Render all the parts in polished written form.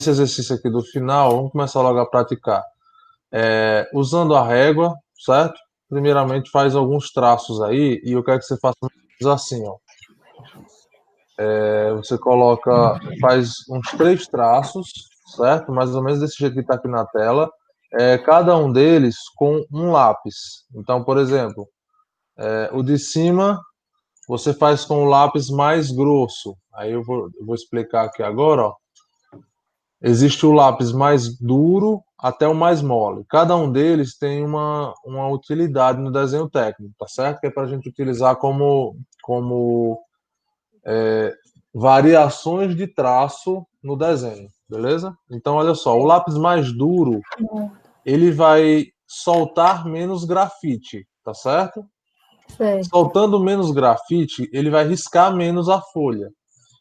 esse exercício aqui do final, vamos começar logo a praticar. Usando a régua, certo? Primeiramente faz alguns traços aí, e eu quero que você faça assim, ó. Você coloca, faz uns 3 traços, certo? Mais ou menos desse jeito que está aqui na tela. Cada um deles com um lápis. Então, por exemplo, o de cima você faz com o lápis mais grosso. Aí eu vou explicar aqui agora, ó. Existe o lápis mais duro até o mais mole. Cada um deles tem uma utilidade no desenho técnico, tá certo? Que é para a gente utilizar como variações de traço no desenho, beleza? Então, olha só, o lápis mais duro, ele vai soltar menos grafite, tá certo? Certo. Soltando menos grafite, ele vai riscar menos a folha.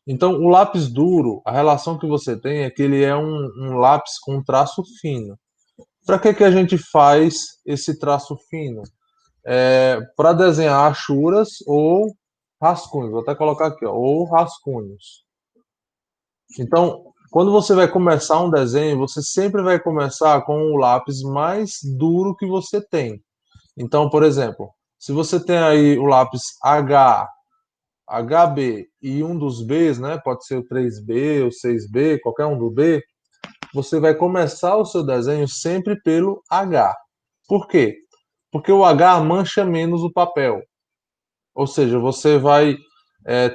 Então, o lápis duro, a relação que você tem é que ele é um lápis com traço fino. Para que a gente faz esse traço fino? Para desenhar achuras ou rascunhos. Vou até colocar aqui, ó, ou rascunhos. Então, quando você vai começar um desenho, você sempre vai começar com o lápis mais duro que você tem. Então, por exemplo, se você tem aí o lápis HB e um dos Bs, né? Pode ser o 3B, o 6B, qualquer um do B. Você vai começar o seu desenho sempre pelo H. Por quê? Porque o H mancha menos o papel. Ou seja, você vai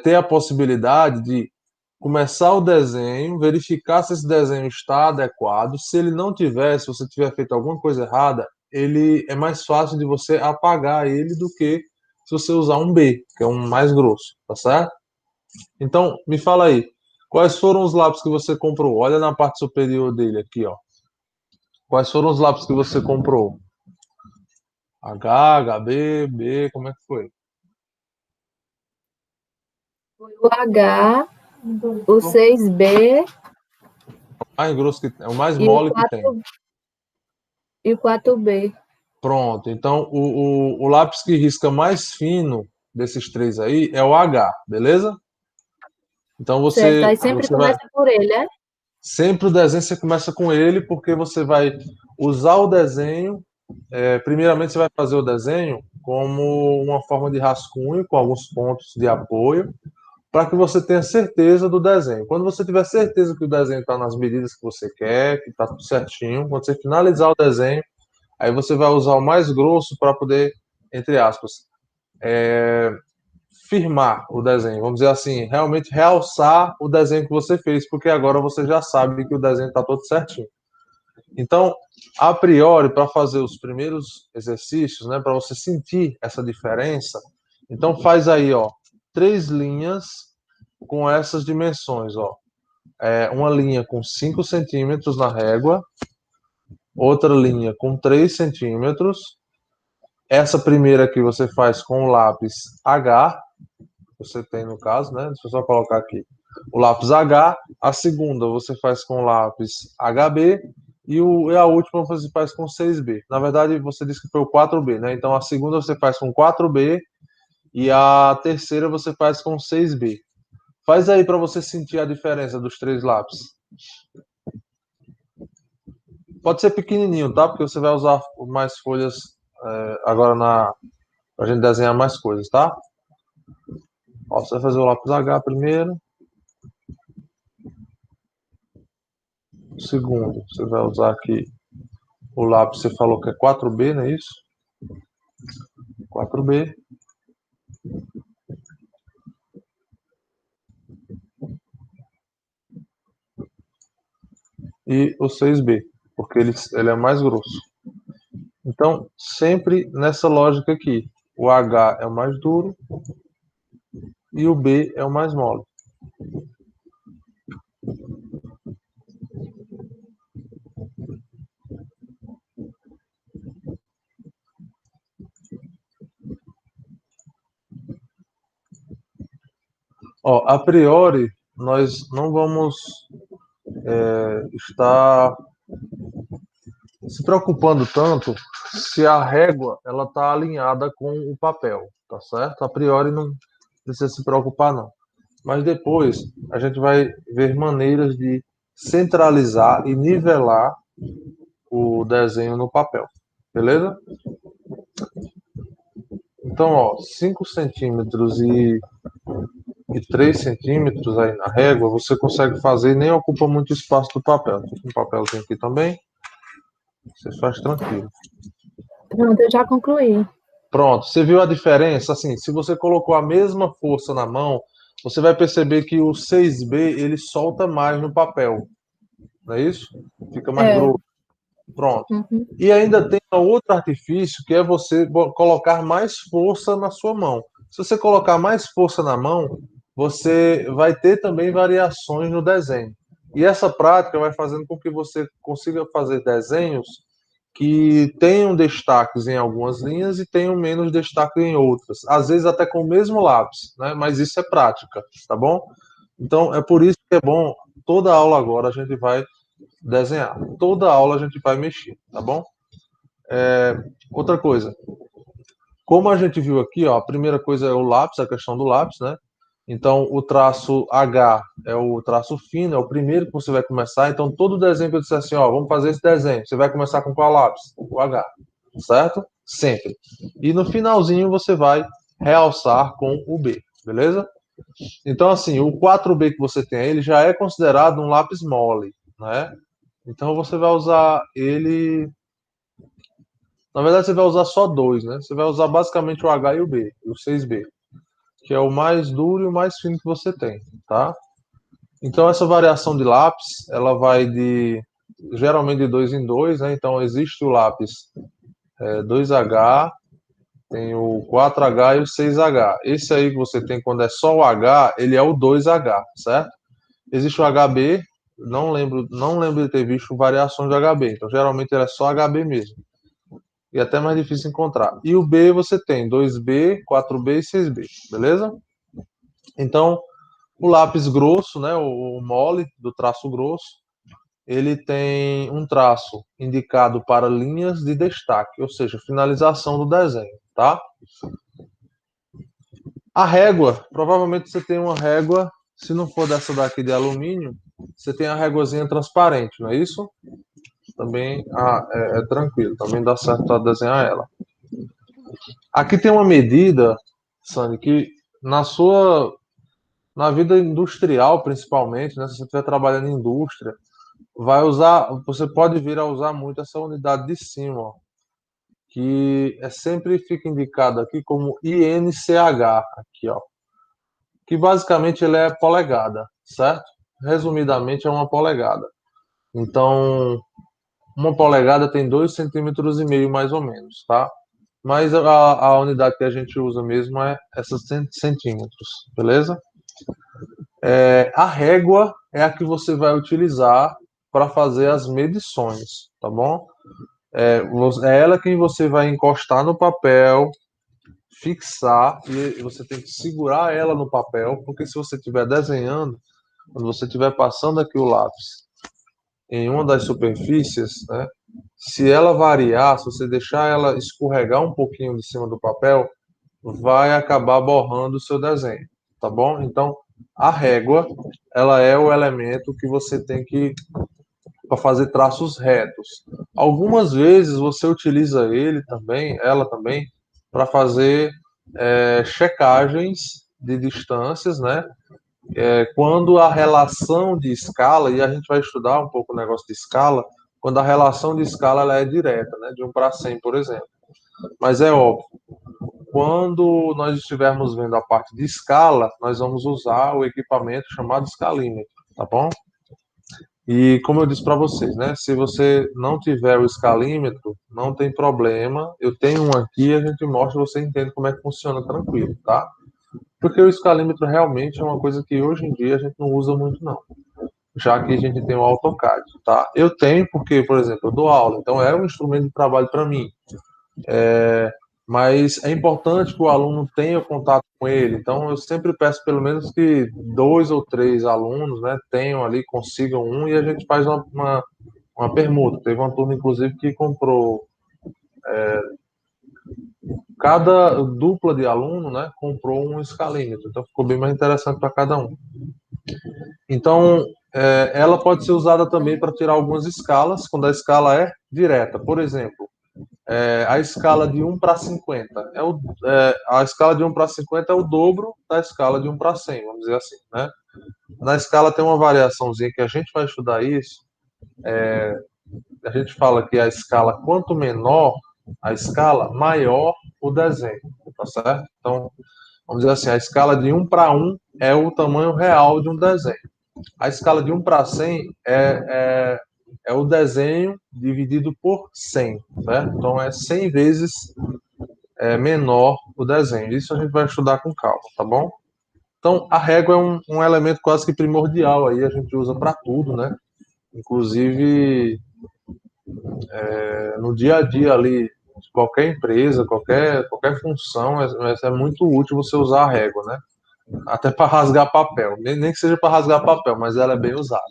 ter a possibilidade de começar o desenho, verificar se esse desenho está adequado. Se ele não tiver, se você tiver feito alguma coisa errada, ele é mais fácil de você apagar ele do que se você usar um B, que é um mais grosso, tá certo? Então, me fala aí, quais foram os lápis que você comprou? Olha na parte superior dele aqui, ó. Quais foram os lápis que você comprou? H, HB, B, como é que foi? Foi o H, o 6B Mais grosso que é o mais e o mole que tem. 4, e o 4B. Pronto. Então, o lápis que risca mais fino desses três aí é o H, beleza? Então Certo, você aí sempre você vai começa por ele, é? sempre o desenho você começa com ele porque você vai usar o desenho. Primeiramente você vai fazer o desenho como uma forma de rascunho com alguns pontos de apoio para que você tenha certeza do desenho. Quando você tiver certeza que o desenho está nas medidas que você quer, que está tudo certinho, quando você finalizar o desenho, aí você vai usar o mais grosso para poder, entre aspas, firmar o desenho. Vamos dizer assim, realmente realçar o desenho que você fez, porque agora você já sabe que o desenho está todo certinho. Então, a priori, para fazer os primeiros exercícios, né, para você sentir essa diferença, então faz aí, ó, 3 linhas com essas dimensões, ó. Uma linha com 5 centímetros na régua, outra linha com 3 centímetros. Essa primeira aqui você faz com o lápis H, você tem no caso, né? Deixa eu só colocar aqui. O lápis H, a segunda você faz com o lápis HB e a última você faz com 6B. Na verdade, você disse que foi o 4B, né? Então a segunda você faz com 4B e a terceira você faz com 6B. Faz aí para você sentir a diferença dos 3 lápis. Pode ser pequenininho, tá? Porque você vai usar mais folhas agora pra gente desenhar mais coisas, tá? Ó, você vai fazer o lápis H primeiro. O segundo, você vai usar aqui o lápis, você falou que é 4B, não é isso? 4B. E o 6B, porque ele é mais grosso. Então, sempre nessa lógica aqui. O H é o mais duro e o B é o mais mole. Ó, a priori, nós não vamos estar se preocupando tanto se a régua ela está alinhada com o papel, tá certo? A priori não precisa se preocupar não. Mas depois a gente vai ver maneiras de centralizar e nivelar o desenho no papel, beleza? Então, ó, 5 centímetros e 3 centímetros aí na régua, você consegue fazer e nem ocupa muito espaço do papel. Tem um papelzinho aqui também, você faz tranquilo. Pronto, eu já concluí. Pronto, você viu a diferença? Assim, se você colocou a mesma força na mão, você vai perceber que o 6B ele solta mais no papel, não é isso? Fica mais É. grosso. Pronto. Uhum. E ainda tem outro artifício que é você colocar mais força na sua mão. Se você colocar mais força na mão, você vai ter também variações no desenho. E essa prática vai fazendo com que você consiga fazer desenhos que tenham destaques em algumas linhas e tenham menos destaque em outras. Às vezes até com o mesmo lápis, né? Mas isso é prática, tá bom? Então é por isso que é bom, toda aula agora a gente vai desenhar. Toda aula a gente vai mexer, tá bom? Outra coisa, como a gente viu aqui, ó, a primeira coisa é o lápis, a questão do lápis, né? Então, o traço H é o traço fino, é o primeiro que você vai começar. Então, todo desenho que eu disser assim, ó, vamos fazer esse desenho, você vai começar com qual lápis? O H, certo? Sempre. E no finalzinho você vai realçar com o B, beleza? Então, assim, o 4B que você tem aí, ele já é considerado um lápis mole, né? Então, você vai usar ele. Na verdade, você vai usar só dois, né? Você vai usar basicamente o H e o B, o 6B, que é o mais duro e o mais fino que você tem, tá? Então, essa variação de lápis, ela vai de geralmente de dois em dois, né? Então, existe o lápis 2H, tem o 4H e o 6H. Esse aí que você tem quando é só o H, ele é o 2H, certo? Existe o HB, não lembro de ter visto variações de HB. Então, geralmente ele é só HB mesmo. E até mais difícil encontrar. E o B você tem 2B, 4B e 6B, beleza? Então, o lápis grosso, né, o mole do traço grosso, ele tem um traço indicado para linhas de destaque, ou seja, finalização do desenho, tá? A régua, provavelmente você tem uma régua, se não for dessa daqui de alumínio, você tem a réguazinha transparente, não é isso? Também é tranquilo, também dá certo para desenhar ela. Aqui tem uma medida, Sandy, que na vida industrial, principalmente, né, se você estiver trabalhando em indústria, você pode vir a usar muito essa unidade de cima, ó, que sempre fica indicado aqui como INCH, aqui, ó, que basicamente ele é polegada, certo? Resumidamente é uma polegada. Então, uma polegada tem 2,5 cm mais ou menos, tá? Mas a unidade que a gente usa mesmo é essas centímetros, beleza? A régua é a que você vai utilizar para fazer as medições, tá bom? É ela quem você vai encostar no papel, fixar, e você tem que segurar ela no papel, porque se você estiver desenhando, quando você estiver passando aqui o lápis em uma das superfícies, né? Se ela variar, se você deixar ela escorregar um pouquinho de cima do papel, vai acabar borrando o seu desenho, tá bom? Então, a régua, ela é o elemento que você tem que para fazer traços retos. Algumas vezes você utiliza ela também, para fazer checagens de distâncias, né? Quando a relação de escala, e a gente vai estudar um pouco o negócio de escala, quando a relação de escala ela é direta, né? De 1 para 100, por exemplo. Mas é óbvio, quando nós estivermos vendo a parte de escala, nós vamos usar o equipamento chamado escalímetro, tá bom? E como eu disse para vocês, né? Se você não tiver o escalímetro, não tem problema. Eu tenho um aqui, a gente mostra, você entende como é que funciona tranquilo, tá? Porque o escalímetro realmente é uma coisa que hoje em dia a gente não usa muito, não. Já que a gente tem o AutoCAD, tá? Eu tenho porque, por exemplo, eu dou aula, então é um instrumento de trabalho para mim. Mas é importante que o aluno tenha contato com ele. Então, eu sempre peço pelo menos que 2 ou 3 alunos, né, tenham ali, consigam um, e a gente faz uma permuta. Teve uma turma, inclusive, que comprou, cada dupla de aluno, né, comprou um escalímetro. Então, ficou bem mais interessante para cada um. Então, ela pode ser usada também para tirar algumas escalas, quando a escala é direta. Por exemplo, a escala de 1 para 50. A escala de 1 para 50 é o dobro da escala de 1 para 100, vamos dizer assim, né? Na escala tem uma variaçãozinha que a gente vai estudar isso. A gente fala que a escala, quanto menor a escala, maior o desenho, tá certo? Então, vamos dizer assim, a escala de 1 para 1 é o tamanho real de um desenho. A escala de 1 para 100 é o desenho dividido por 100, certo? Então, é 100 vezes menor o desenho. Isso a gente vai estudar com calma, tá bom? Então, a régua é um elemento quase que primordial aí, a gente usa para tudo, né? Inclusive, no dia a dia ali, de qualquer empresa, qualquer função, é muito útil você usar a régua, né? Até para rasgar papel, nem que seja para rasgar papel, mas ela é bem usada.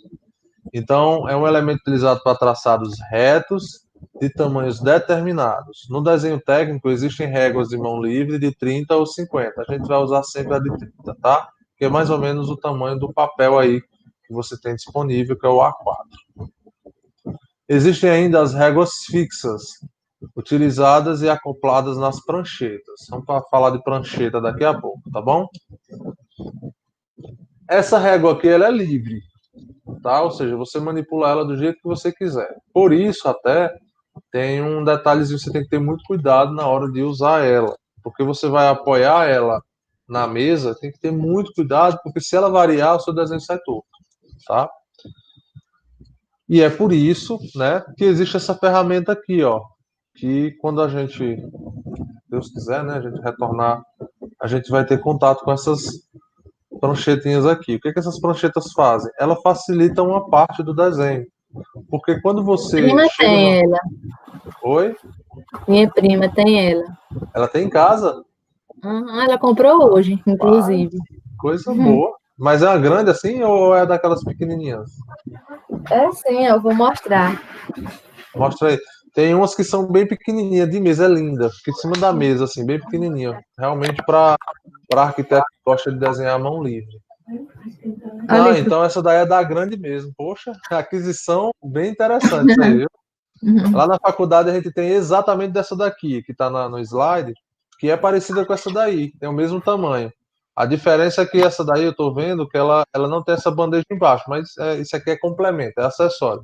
Então, é um elemento utilizado para traçados retos de tamanhos determinados. No desenho técnico, existem réguas de mão livre de 30 ou 50. A gente vai usar sempre a de 30, tá? Que é mais ou menos o tamanho do papel aí que você tem disponível, que é o A4. Existem ainda as réguas fixas, utilizadas e acopladas nas pranchetas. Vamos falar de prancheta daqui a pouco, tá bom? Essa régua aqui, ela é livre, tá? Ou seja, você manipula ela do jeito que você quiser. Por isso, até, tem um detalhezinho, você tem que ter muito cuidado na hora de usar ela, porque você vai apoiar ela na mesa, tem que ter muito cuidado, porque se ela variar, o seu desenho sai torto, tá? E é por isso, né, que existe essa ferramenta aqui, ó, que quando a gente, Deus quiser, né, a gente retornar, a gente vai ter contato com essas pranchetinhas aqui. O que essas pranchetas fazem? Ela facilita uma parte do desenho, porque quando você Prima chega no... tem ela. Oi? Minha prima tem ela. Ela tem em casa? Uhum, ela comprou hoje, Pai, inclusive. coisa boa. Mas é uma grande assim ou é daquelas pequenininhas? É sim, eu vou mostrar. Mostra aí. Tem umas que são bem pequenininhas, de mesa, é linda. Fica em cima da mesa, assim, bem pequenininha. Realmente para arquiteto que gosta de desenhar à mão livre. Ah, Ali, então essa daí é da grande mesmo. Poxa, aquisição bem interessante isso aí, viu? uhum. Lá na faculdade a gente tem exatamente dessa daqui, que está no slide, que é parecida com essa daí, tem o mesmo tamanho. A diferença é que essa daí eu estou vendo que ela não tem essa bandeja embaixo, mas isso aqui é complemento, é acessório.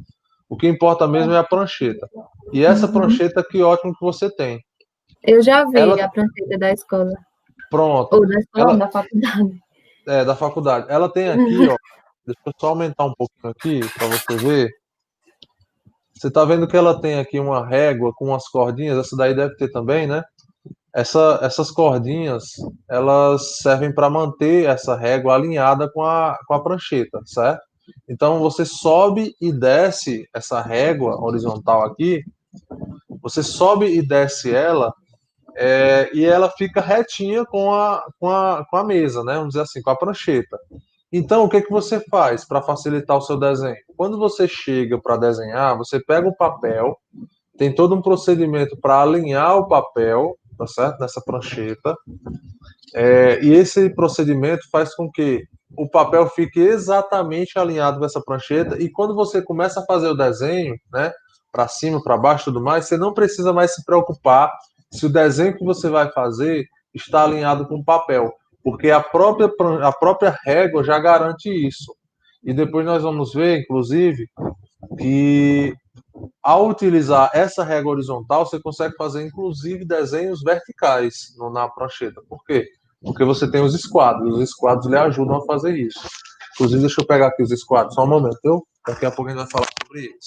O que importa mesmo é a prancheta. E essa Uhum. prancheta, que ótimo que você tem. Eu já vi Ela, a prancheta da escola. pronto, Ou da escola, não, ela da faculdade. é da faculdade. Ela tem aqui, ó, deixa eu só aumentar um pouquinho aqui para você ver. Você está vendo que ela tem aqui uma régua com umas cordinhas, essa daí deve ter também, né? Essas cordinhas, elas servem para manter essa régua alinhada com a prancheta, certo? Então você sobe e desce essa régua horizontal aqui, você sobe e desce ela, e ela fica retinha com a mesa, né? Vamos dizer assim, com a prancheta. Então, o que que você faz para facilitar o seu desenho? Quando você chega para desenhar, você pega o papel, tem todo um procedimento para alinhar o papel, tá certo? Nessa prancheta. E esse procedimento faz com que o papel fique exatamente alinhado com essa prancheta. E quando você começa a fazer o desenho, né? Para cima, para baixo, tudo mais, você não precisa mais se preocupar se o desenho que você vai fazer está alinhado com o papel, porque a própria régua já garante isso. E depois nós vamos ver, inclusive, que ao utilizar essa régua horizontal, você consegue fazer inclusive desenhos verticais na prancheta. Por quê? Porque você tem os esquadros. Os esquadros lhe ajudam a fazer isso. Inclusive, deixa eu pegar aqui os esquadros, só um momento, viu? Daqui a pouco a gente vai falar sobre eles.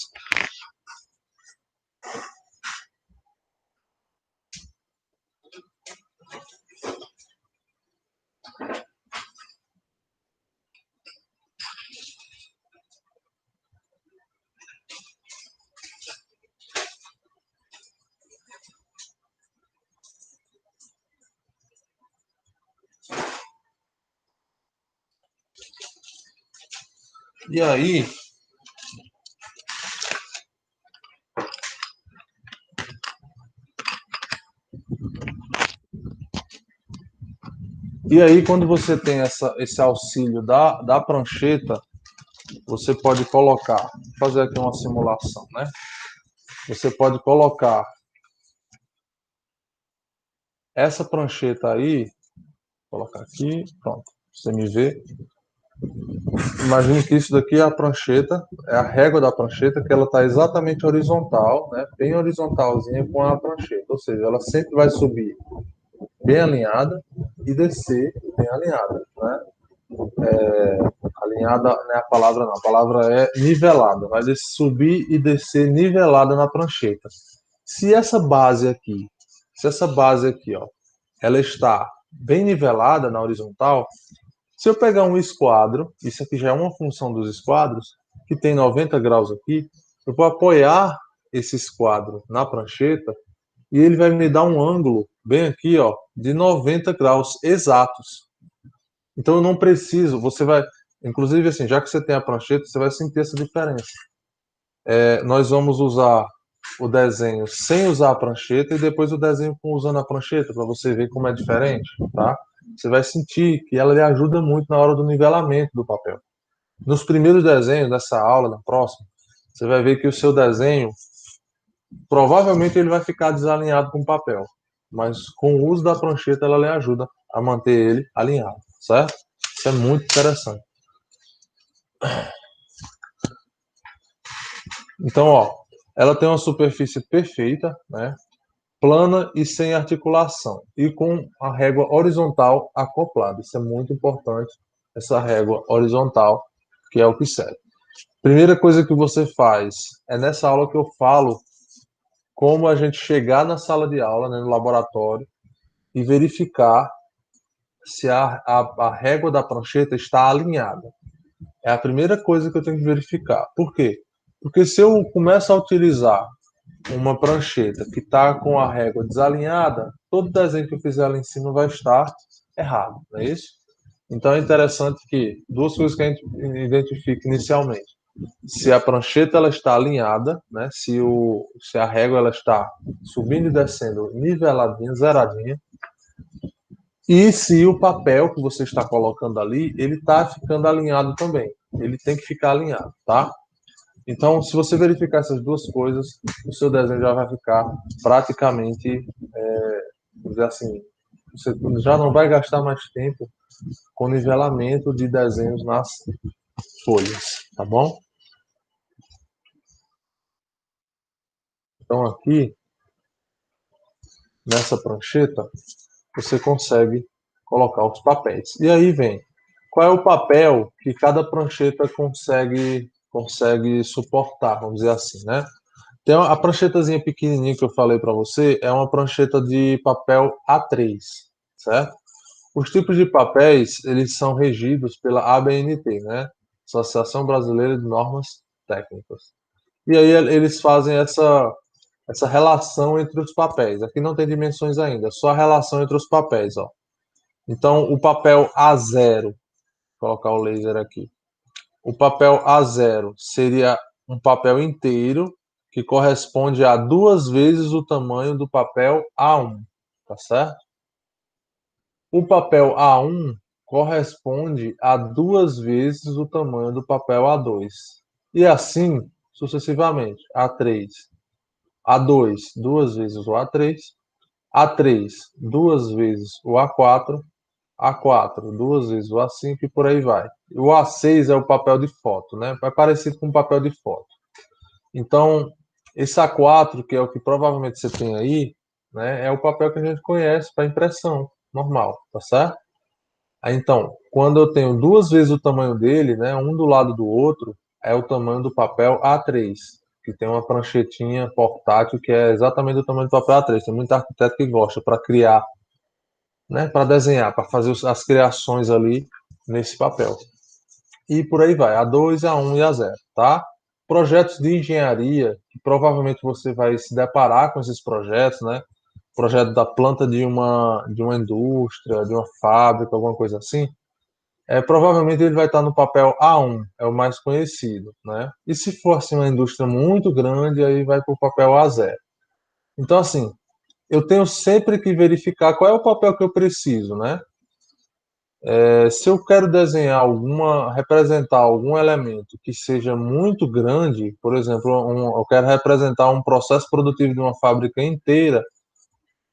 E aí, quando você tem esse auxílio da prancheta, você pode colocar, vou fazer aqui uma simulação, né? Você pode colocar essa prancheta aí, vou colocar aqui, pronto, você me vê. Imagine que isso daqui é a prancheta, é a régua da prancheta, que ela está exatamente horizontal, né? Bem horizontalzinha com a prancheta, ou seja, ela sempre vai subir bem alinhada e descer bem alinhada, né? Alinhada não é a palavra, não, a palavra é nivelada, vai subir e descer nivelada na prancheta. Se essa base aqui, ó, ela está bem nivelada na horizontal, se eu pegar um esquadro, isso aqui já é uma função dos esquadros, que tem 90 graus aqui, eu vou apoiar esse esquadro na prancheta e ele vai me dar um ângulo bem aqui, ó, de 90 graus exatos. Então eu não preciso, você vai, inclusive assim, já que você tem a prancheta, você vai sentir essa diferença. Nós vamos usar o desenho sem usar a prancheta e depois o desenho usando a prancheta para você ver como é diferente, tá? Você vai sentir que ela lhe ajuda muito na hora do nivelamento do papel. Nos primeiros desenhos dessa aula, na próxima, você vai ver que o seu desenho provavelmente ele vai ficar desalinhado com o papel, mas com o uso da prancheta ela lhe ajuda a manter ele alinhado, certo? Isso é muito interessante. Então, ó, ela tem uma superfície perfeita, né? Plana e sem articulação, e com a régua horizontal acoplada. Isso é muito importante, essa régua horizontal, que é o que serve. Primeira coisa que você faz é nessa aula que eu falo como a gente chegar na sala de aula, né, no laboratório, e verificar se a régua da prancheta está alinhada. É a primeira coisa que eu tenho que verificar. Por quê? Porque se eu começo a utilizar uma prancheta que está com a régua desalinhada, todo desenho que eu fizer ali em cima vai estar errado, não é isso? Então é interessante que duas coisas que a gente identifica inicialmente: se a prancheta ela está alinhada, né? Se a régua ela está subindo e descendo niveladinha, zeradinha, e se o papel que você está colocando ali ele está ficando alinhado também. Ele tem que ficar alinhado, tá? Então, se você verificar essas duas coisas, o seu desenho já vai ficar praticamente, vamos dizer assim, você já não vai gastar mais tempo com nivelamento de desenhos nas folhas, tá bom? Então, aqui, nessa prancheta, você consegue colocar os papéis. E aí vem, qual é o papel que cada prancheta consegue suportar, vamos dizer assim, né? Tem a pranchetazinha pequenininha que eu falei para você, é uma prancheta de papel A3, certo? Os tipos de papéis, eles são regidos pela ABNT, né? Associação Brasileira de Normas Técnicas. E aí eles fazem essa relação entre os papéis. Aqui não tem dimensões ainda, só a relação entre os papéis, ó. Então, o papel A0, vou colocar o laser aqui. O papel A0 seria um papel inteiro que corresponde a 2 vezes o tamanho do papel A1, tá certo? O papel A1 corresponde a 2 vezes o tamanho do papel A2. E assim sucessivamente. A3, A2, 2 vezes o A3, A3, 2 vezes o A4, A4, 2 vezes o A5 e por aí vai. O A6 é o papel de foto, né? É parecido com o papel de foto. Então, esse A4, que é o que provavelmente você tem aí, né, é o papel que a gente conhece para impressão normal, tá certo? Aí, então, quando eu tenho 2 vezes o tamanho dele, né, um do lado do outro, é o tamanho do papel A3, que tem uma pranchetinha portátil que é exatamente do tamanho do papel A3. Tem muito arquiteto que gosta para criar, né, para desenhar, para fazer as criações ali nesse papel. E por aí vai, A2, A1 e A0, tá? Projetos de engenharia, que provavelmente você vai se deparar com esses projetos, né? Projeto da planta de uma indústria, de uma fábrica, alguma coisa assim. Provavelmente ele vai estar no papel A1, é o mais conhecido, né? E se for assim uma indústria muito grande, aí vai para o papel A0. Então, assim, eu tenho sempre que verificar qual é o papel que eu preciso, né? Se eu quero desenhar representar algum elemento que seja muito grande, por exemplo, eu quero representar um processo produtivo de uma fábrica inteira,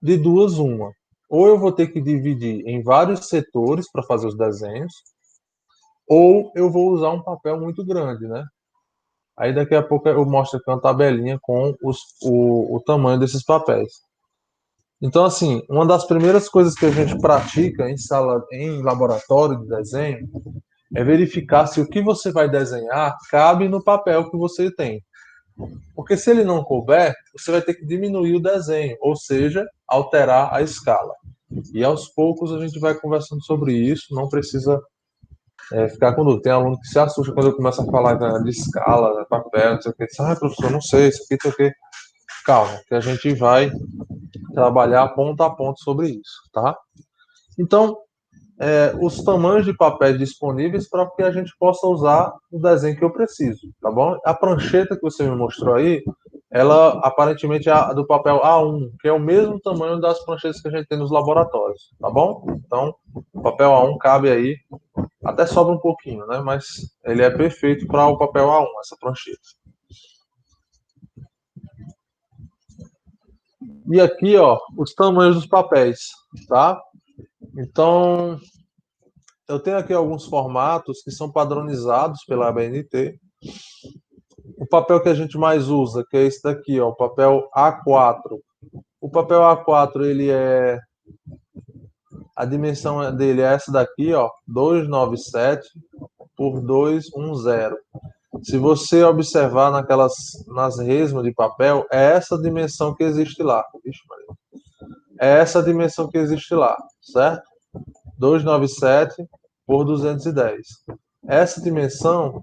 de duas uma. Ou eu vou ter que dividir em vários setores para fazer os desenhos, ou eu vou usar um papel muito grande, né? Aí daqui a pouco eu mostro aqui uma tabelinha com o tamanho desses papéis. Então, assim, uma das primeiras coisas que a gente pratica em laboratório de desenho é verificar se o que você vai desenhar cabe no papel que você tem. Porque se ele não couber, você vai ter que diminuir o desenho, ou seja, alterar a escala. E aos poucos a gente vai conversando sobre isso, não precisa ficar com dúvida. Tem aluno que se assusta quando eu começo a falar de escala, papel, não sei o que. Diz, professor, não sei, isso aqui, isso aqui. Calma, que a gente vai trabalhar ponto a ponto sobre isso, tá? Então, os tamanhos de papéis disponíveis para que a gente possa usar o desenho que eu preciso, tá bom? A prancheta que você me mostrou aí, ela aparentemente é a do papel A1, que é o mesmo tamanho das pranchetas que a gente tem nos laboratórios, tá bom? Então, o papel A1 cabe aí, até sobra um pouquinho, né? Mas ele é perfeito para o papel A1, essa prancheta. E aqui, ó, os tamanhos dos papéis, tá? Então, eu tenho aqui alguns formatos que são padronizados pela ABNT. O papel que a gente mais usa, que é esse daqui, ó, o papel A4. O papel A4, a dimensão dele é essa daqui, ó, 297 por 210. Se você observar nas resmas de papel, é essa dimensão que existe lá. Vixe, é essa dimensão que existe lá, certo? 297 por 210. Essa dimensão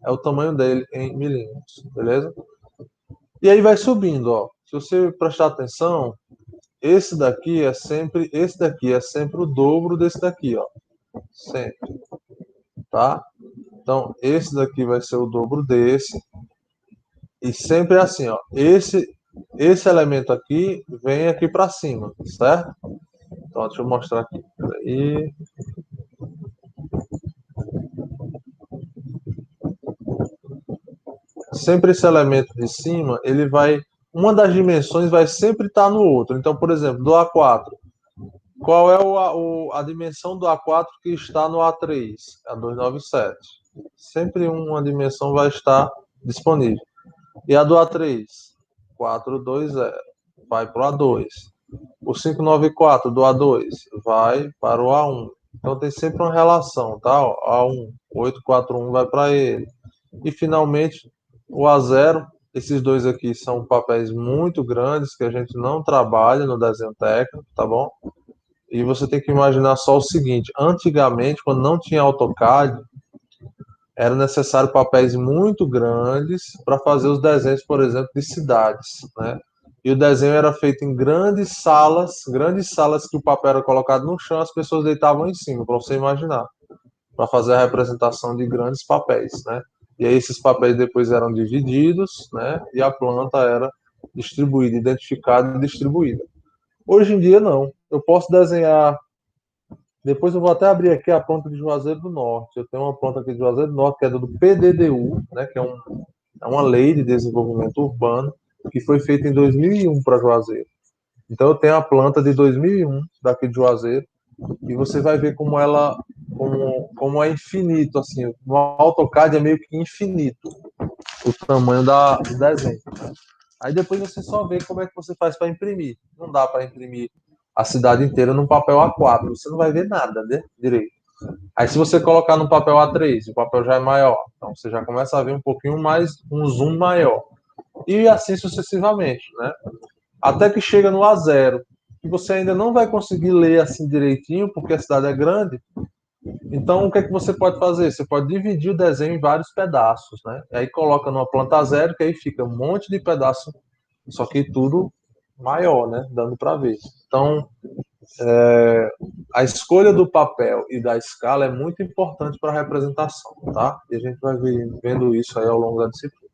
é o tamanho dele em milímetros, beleza? E aí vai subindo, ó. Se você prestar atenção, esse daqui é sempre o dobro desse daqui, ó. Sempre, tá? Então, esse daqui vai ser o dobro desse. E sempre é assim, ó. Esse elemento aqui vem aqui para cima, certo? Então, deixa eu mostrar aqui. Peraí. Sempre esse elemento de cima, uma das dimensões vai sempre estar no outro. Então, por exemplo, do A4, qual é a dimensão do A4 que está no A3? É a 297. Sempre uma dimensão vai estar disponível. E a do A3? 420. Vai para o A2. O 594 do A2 vai para o A1. Então tem sempre uma relação, tá? A1, 841 vai para ele. E finalmente o A0, esses dois aqui são papéis muito grandes que a gente não trabalha no desenho técnico, tá bom? E você tem que imaginar só o seguinte: antigamente, quando não tinha AutoCAD, era necessário papéis muito grandes para fazer os desenhos, por exemplo, de cidades, né? E o desenho era feito em grandes salas que o papel era colocado no chão, as pessoas deitavam em cima, para você imaginar, para fazer a representação de grandes papéis, né? E aí esses papéis depois eram divididos, né? E a planta era distribuída, identificada e distribuída. Hoje em dia não. Eu posso desenhar. Depois eu vou até abrir aqui a planta de Juazeiro do Norte. Eu tenho uma planta aqui de Juazeiro do Norte que é do PDDU, né? Que é uma lei de desenvolvimento urbano que foi feita em 2001 para Juazeiro. Então eu tenho a planta de 2001 daqui de Juazeiro e você vai ver como é infinito, assim, no AutoCAD é meio que infinito o tamanho do desenho. Aí depois você só vê como é que você faz para imprimir. Não dá para imprimir a cidade inteira num papel A4, você não vai ver nada, né, direito. Aí se você colocar no papel A3, o papel já é maior, então você já começa a ver um pouquinho mais, um zoom maior. E assim sucessivamente, né? Até que chega no A0, que você ainda não vai conseguir ler assim direitinho, porque a cidade é grande. Então, o que é que você pode fazer? Você pode dividir o desenho em vários pedaços, né? E aí coloca numa planta zero, que aí fica um monte de pedaço, só que tudo maior, né? Dando para ver. Então, a escolha do papel e da escala é muito importante para a representação, tá? E a gente vai vendo isso aí ao longo da disciplina.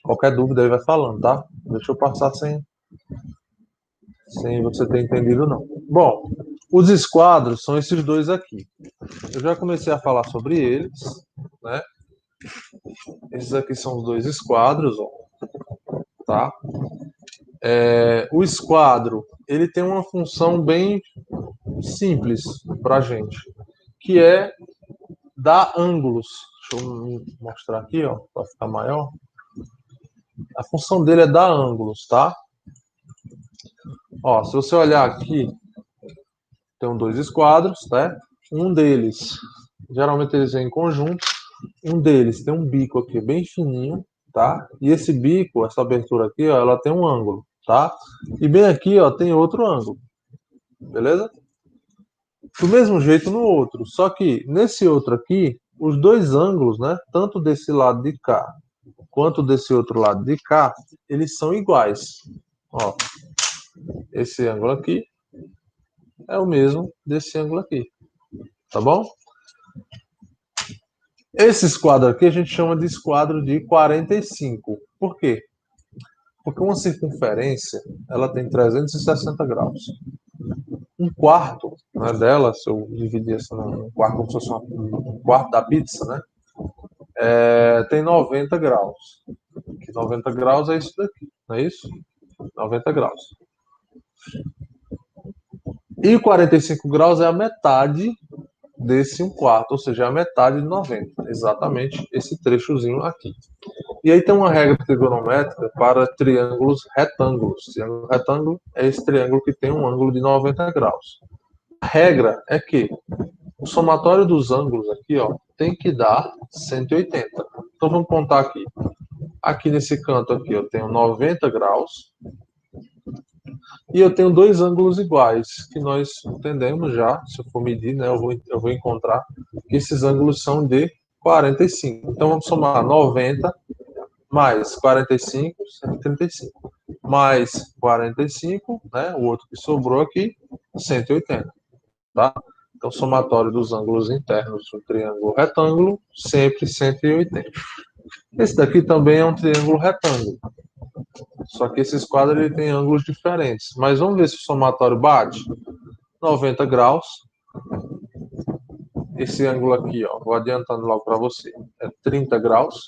Qualquer dúvida aí vai falando, tá? Deixa eu passar sem você ter entendido, não. Bom, Os esquadros são esses dois aqui. Eu já comecei a falar sobre eles, né? Esses aqui são os dois esquadros, ó, tá? O esquadro, ele tem uma função bem simples para a gente, que é dar ângulos. Deixa eu mostrar aqui, ó, para ficar maior. A função dele é dar ângulos, tá? Ó, se você olhar aqui, tem dois esquadros, né? Um deles, geralmente eles vêm em conjunto. Um deles tem um bico aqui bem fininho, tá? E esse bico, essa abertura aqui, ó, ela tem um ângulo, tá? E bem aqui, ó, tem outro ângulo, beleza? Do mesmo jeito no outro, só que nesse outro aqui, os dois ângulos, né? Tanto desse lado de cá quanto desse outro lado de cá, eles são iguais. Ó, esse ângulo aqui é o mesmo desse ângulo aqui, tá bom? Esse esquadro aqui a gente chama de esquadro de 45. Por quê? Porque uma circunferência, ela tem 360 graus. Um quarto, né, dela, se eu dividir essa num quarto como se fosse um quarto da pizza, né, tem 90 graus. Que 90 graus é isso daqui, não é isso? 90 graus. E 45 graus é a metade desse um quarto, ou seja, é a metade de 90. Exatamente esse trechozinho aqui. E aí tem uma regra trigonométrica para triângulos retângulos. Triângulo retângulo é esse triângulo que tem um ângulo de 90 graus. A regra é que o somatório dos ângulos aqui, ó, tem que dar 180. Então vamos contar aqui. Aqui nesse canto aqui eu tenho 90 graus. E eu tenho dois ângulos iguais, que nós entendemos já, se eu for medir, né, eu vou encontrar que esses ângulos são de 45. Então vamos somar 90 mais 45, 135. Mais 45, né, o outro que sobrou aqui, 180. Tá? Então, somatório dos ângulos internos do triângulo retângulo, sempre 180. Esse daqui também é um triângulo retângulo. Só que esse esquadro ele tem ângulos diferentes. Mas vamos ver se o somatório bate. 90 graus. Esse ângulo aqui, ó, vou adiantando logo para você, é 30 graus.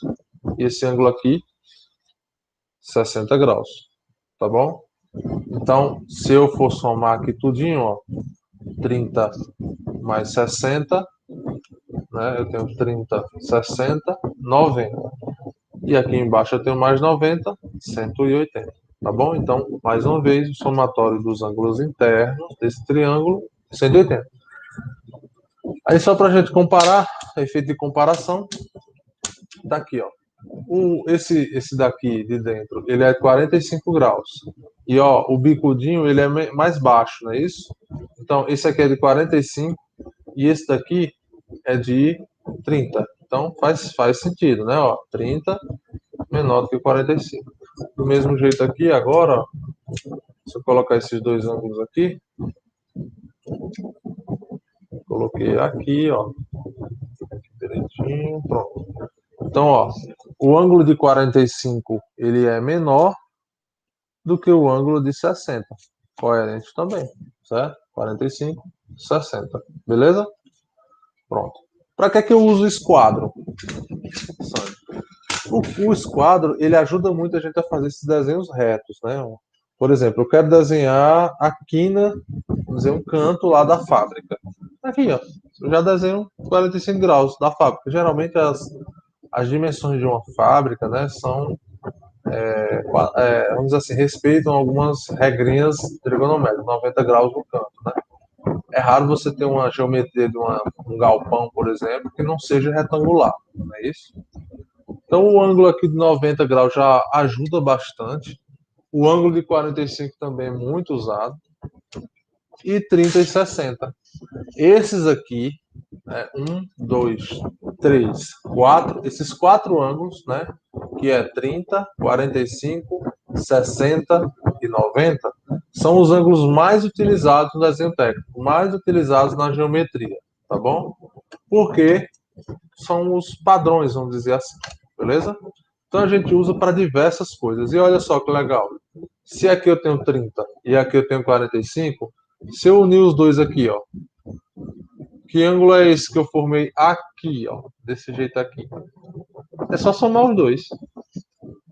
E esse ângulo aqui, 60 graus. Tá bom? Então, se eu for somar aqui tudinho, ó, 30 mais 60, né, eu tenho 30, 60, 90. E aqui embaixo eu tenho mais 90, 180. Tá bom? Então, mais uma vez, o somatório dos ângulos internos desse triângulo, 180. Aí, só para a gente comparar, efeito de comparação, tá aqui, ó. Esse daqui de dentro, ele é 45 graus. E, ó, o bicudinho, ele é mais baixo, não é isso? Então, esse aqui é de 45 e esse daqui é de 30. Então, faz sentido, né? Ó, 30 menor do que 45. Do mesmo jeito aqui, agora, ó, se eu colocar esses dois ângulos aqui, coloquei aqui, ó, aqui direitinho, pronto. Então, ó, o ângulo de 45 ele é menor do que o ângulo de 60. Coerente também, certo? 45, 60. Beleza? Pronto. Para que eu uso o esquadro? O esquadro, ele ajuda muito a gente a fazer esses desenhos retos, né? Por exemplo, eu quero desenhar a quina, vamos dizer, um canto lá da fábrica. Aqui, ó, eu já desenho 45 graus da fábrica. Geralmente as dimensões de uma fábrica, né, são, vamos dizer assim, respeitam algumas regrinhas trigonométricas, 90 graus no canto, né? É raro você ter uma geometria de um galpão, por exemplo, que não seja retangular, não é isso? Então, o ângulo aqui de 90 graus já ajuda bastante. O ângulo de 45 também é muito usado. E 30 e 60. Esses aqui, 1, 2, 3, 4, esses quatro ângulos, né, que é 30, 45, 60 e 90, são os ângulos mais utilizados no desenho técnico, mais utilizados na geometria, tá bom? Porque são os padrões, vamos dizer assim, beleza? Então a gente usa para diversas coisas. E olha só que legal. Se aqui eu tenho 30 e aqui eu tenho 45, Se eu unir os dois aqui, ó, que ângulo é esse que eu formei aqui, ó, desse jeito aqui? É só somar os dois.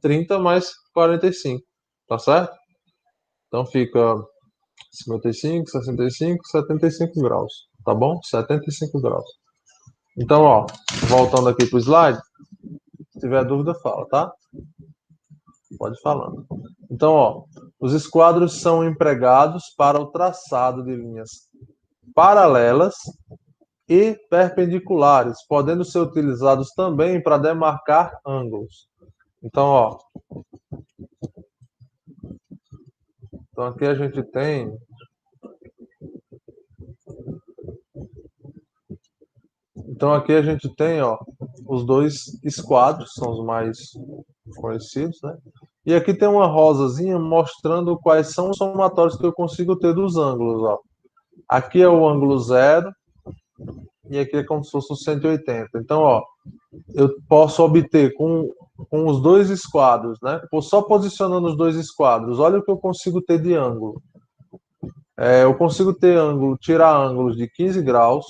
30 mais 45, tá certo? Então fica 55, 65, 75 graus, tá bom? 75 graus. Então, ó, voltando aqui pro slide, se tiver dúvida, fala, tá? Pode ir falando. Então, ó, os esquadros são empregados para o traçado de linhas paralelas e perpendiculares, podendo ser utilizados também para demarcar ângulos. Então, ó, então aqui a gente tem ó, os dois esquadros, são os mais conhecidos, né? E aqui tem uma rosazinha mostrando quais são os somatórios que eu consigo ter dos ângulos, ó. Aqui é o ângulo zero e aqui é como se fosse o 180. Então, ó, eu posso obter com os dois esquadros, né? Só posicionando os dois esquadros, olha o que eu consigo ter de ângulo. Eu consigo ter ângulo, tirar ângulos de 15 graus,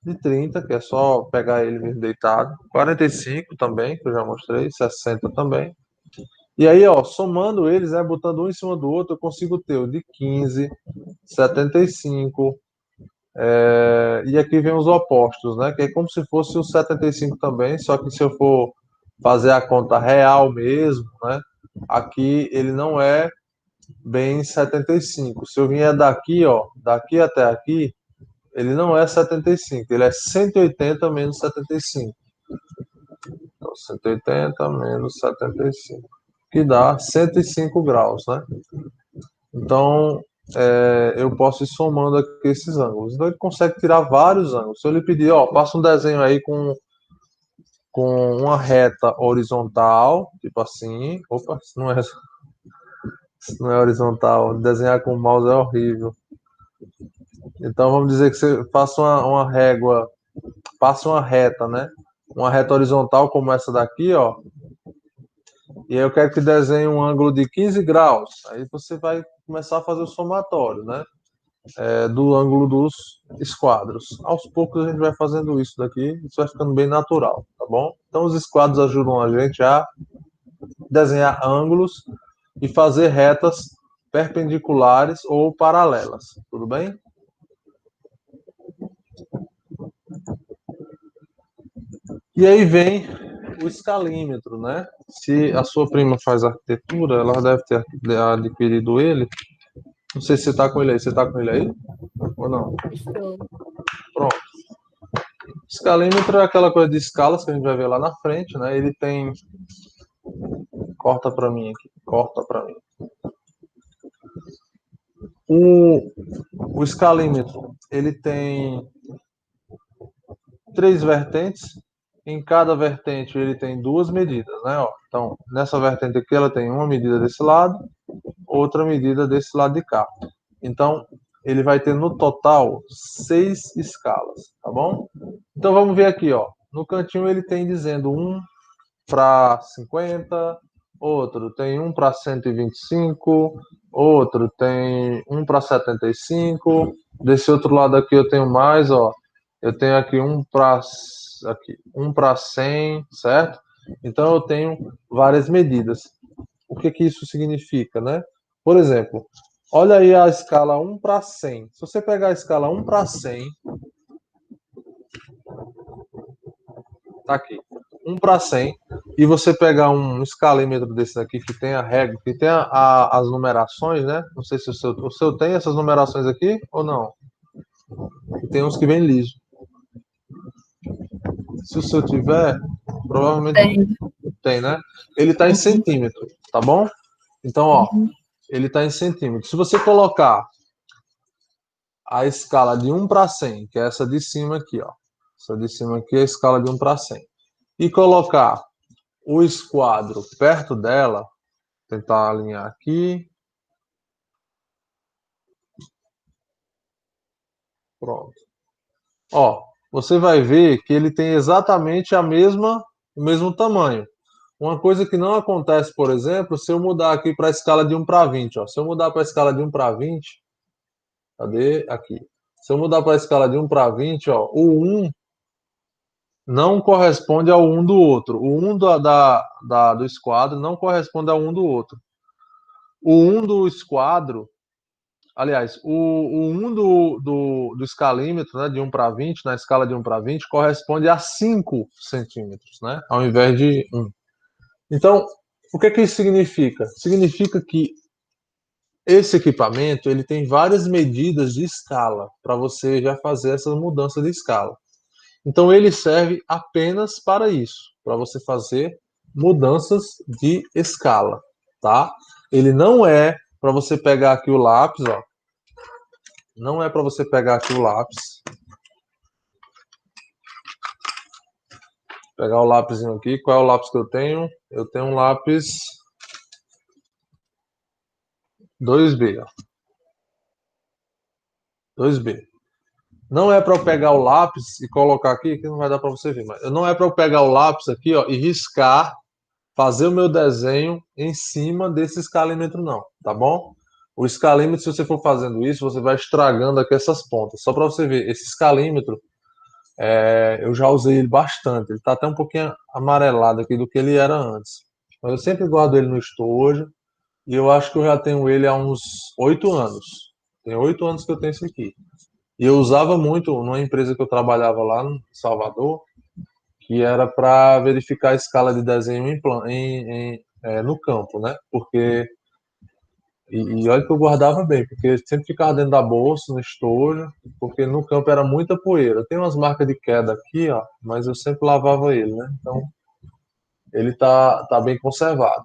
de 30, que é só pegar ele mesmo deitado, 45 também, que eu já mostrei, 60 também. E aí, ó, somando eles, né, botando um em cima do outro, eu consigo ter o de 15, 75, e aqui vem os opostos, né, que é como se fosse o 75 também, só que se eu for fazer a conta real mesmo, né, aqui ele não é bem 75. Se eu vier daqui, ó, daqui até aqui, ele não é 75, ele é 180 menos 75. Então, 180 menos 75, que dá 105 graus, né? Então, eu posso ir somando aqui esses ângulos. Então, ele consegue tirar vários ângulos. Se eu lhe pedir, ó, passa um desenho aí com uma reta horizontal, tipo assim. Opa, isso não é horizontal. Desenhar com o mouse é horrível. Então, vamos dizer que você faça uma régua, passa uma reta, né? Uma reta horizontal como essa daqui, ó. E aí eu quero que desenhe um ângulo de 15 graus. Aí você vai começar a fazer o somatório, né? Do ângulo dos esquadros. Aos poucos a gente vai fazendo isso daqui, isso vai ficando bem natural, tá bom? Então os esquadros ajudam a gente a desenhar ângulos e fazer retas perpendiculares ou paralelas, tudo bem? E aí vem o escalímetro, né? Se a sua prima faz arquitetura, ela deve ter adquirido ele. Não sei se você está com ele aí. Você está com ele aí? Ou não? Estou. Pronto. Escalímetro é aquela coisa de escalas que a gente vai ver lá na frente, né? Ele tem... Corta para mim aqui. Corta para mim. O escalímetro, ele tem 3 vertentes. Em cada vertente ele tem 2 medidas, né? Ó, então, nessa vertente aqui ela tem uma medida desse lado, outra medida desse lado de cá. Então, ele vai ter no total 6 escalas, tá bom? Então vamos ver aqui, ó. No cantinho ele tem dizendo 1 para 50, outro tem 1 para 125, outro tem 1 para 75. Desse outro lado aqui eu tenho mais, ó. Eu tenho aqui 1 para 100, certo? Então eu tenho várias medidas. O que que isso significa, né? Por exemplo, olha aí a escala 1 para 100. Se você pegar a escala 1 para 100, tá aqui, 1 para 100, e você pegar um escalímetro desse aqui que tem a régua, que tem as numerações, né? Não sei se o seu tem essas numerações aqui ou não. Tem uns que vem liso. Se o seu tiver, provavelmente tem, né? Ele está em centímetro, tá bom? Então, ó, ele está em centímetro. Se você colocar a escala de 1 para 100, que é essa de cima aqui, ó. Essa de cima aqui é a escala de 1 para 100. E colocar o esquadro perto dela, tentar alinhar aqui. Pronto. Ó, você vai ver que ele tem exatamente o mesmo tamanho. Uma coisa que não acontece, por exemplo, se eu mudar aqui para a escala de 1 para 20. Ó. Se eu mudar para a escala de 1 para 20, Cadê? Aqui. Se eu mudar para a escala de 1 para 20, ó, o 1 não corresponde ao 1 do outro. O 1 do esquadro não corresponde ao 1 do outro. O 1 do esquadro, aliás, o 1 do escalímetro, né, de 1 para 20, na escala de 1 para 20, corresponde a 5 centímetros, né, ao invés de 1. Então, o que isso significa? Significa que esse equipamento ele tem várias medidas de escala para você já fazer essa mudança de escala. Então ele serve apenas para isso, para você fazer mudanças de escala, tá? Ele não é para você pegar aqui o lápis, ó. Não é para você pegar aqui o lápis. Pegar o lápisinho aqui. Qual é o lápis que eu tenho? Eu tenho um lápis 2B, ó. 2B. Não é para eu pegar o lápis e colocar aqui, que não vai dar para você ver, mas não é para eu pegar o lápis aqui, ó, e riscar, fazer o meu desenho em cima desse escalímetro, não, tá bom? O escalímetro, se você for fazendo isso, você vai estragando aqui essas pontas. Só para você ver, esse escalímetro, eu já usei ele bastante. Ele está até um pouquinho amarelado aqui do que ele era antes. Mas eu sempre guardo ele no estojo e eu acho que eu já tenho ele há uns 8 anos. Tem 8 anos que eu tenho esse aqui. E eu usava muito numa empresa que eu trabalhava lá em Salvador, que era para verificar a escala de desenho no campo, né? Porque e olha que eu guardava bem, porque sempre ficava dentro da bolsa, no estojo, porque no campo era muita poeira. Tem umas marcas de queda aqui, ó, mas eu sempre lavava ele, né? Então ele tá bem conservado.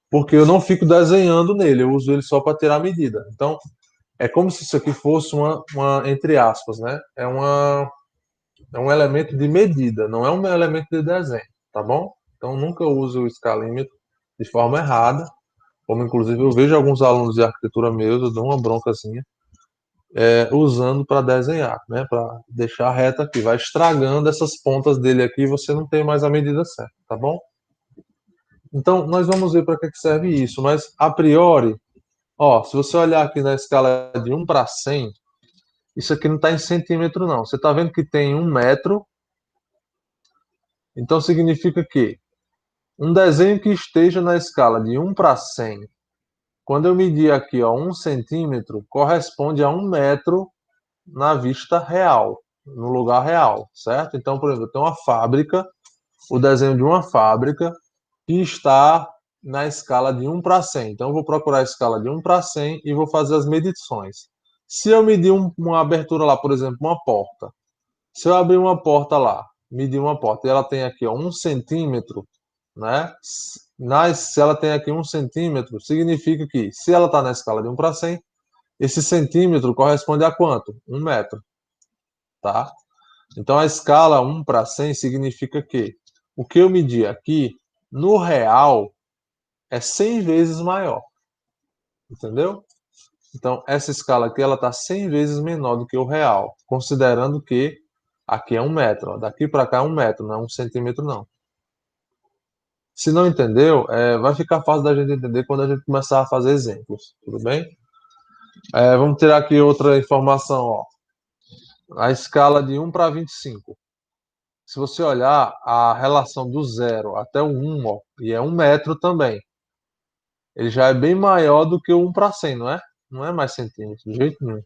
Porque eu não fico desenhando nele, eu uso ele só para tirar a medida. Então é como se isso aqui fosse entre aspas, né? É um elemento de medida, não é um elemento de desenho, tá bom? Então nunca use o escalímetro de forma errada, como inclusive eu vejo alguns alunos de arquitetura meus, eu dou uma broncazinha, usando para desenhar, né? Para deixar reto aqui, vai estragando essas pontas dele aqui e você não tem mais a medida certa, tá bom? Então nós vamos ver para que serve isso, mas a priori, ó, se você olhar aqui na escala de 1 para 100, isso aqui não está em centímetro não, você está vendo que tem 1 metro, então significa que um desenho que esteja na escala de 1 para 100, quando eu medir aqui, ó, 1 centímetro, corresponde a 1 metro na vista real, no lugar real, certo? Então, por exemplo, eu tenho uma fábrica, o desenho de uma fábrica que está na escala de 1 para 100. Então, eu vou procurar a escala de 1 para 100 e vou fazer as medições. Se eu medir uma abertura lá, por exemplo, uma porta, se eu abrir uma porta lá, medir uma porta, e ela tem aqui, ó, 1 centímetro, né? Se ela tem aqui 1 centímetro, significa que se ela está na escala de 1 para 100, esse centímetro corresponde a quanto? 1 metro, tá? Então a escala 1 para 100 significa que o que eu medi aqui, no real, é 100 vezes maior, entendeu? Então essa escala aqui, ela está 100 vezes menor do que o real, considerando que aqui é 1 metro, ó, daqui para cá é 1 metro, não é 1 centímetro não. Se não entendeu, vai ficar fácil da gente entender quando a gente começar a fazer exemplos, tudo bem? Vamos tirar aqui outra informação, ó. A escala de 1 para 25. Se você olhar a relação do 0 até o 1, ó, e é 1 metro também, ele já é bem maior do que o 1 para 100, não é? Não é mais centímetro, de jeito nenhum.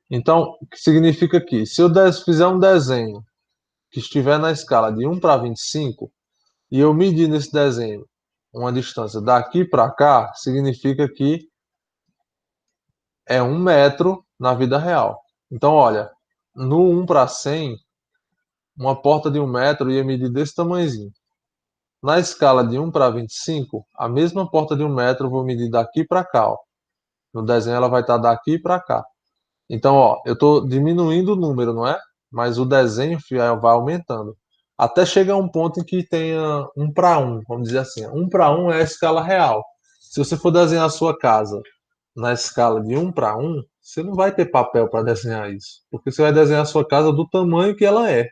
Então, o que significa que se eu fizer um desenho que estiver na escala de 1 para 25, e eu medir nesse desenho uma distância daqui para cá, significa que é 1 metro na vida real. Então, olha, no 1 para 100, uma porta de 1 metro ia medir desse tamanhozinho. Na escala de 1 para 25, a mesma porta de 1 metro eu vou medir daqui para cá. Ó. No desenho ela vai estar daqui para cá. Então, ó, eu estou diminuindo o número, não é? Mas o desenho vai aumentando. Até chegar um ponto em que tenha 1 para 1, vamos dizer assim. 1 para 1 é a escala real. Se você for desenhar a sua casa na escala de 1 para 1, você não vai ter papel para desenhar isso. Porque você vai desenhar a sua casa do tamanho que ela é.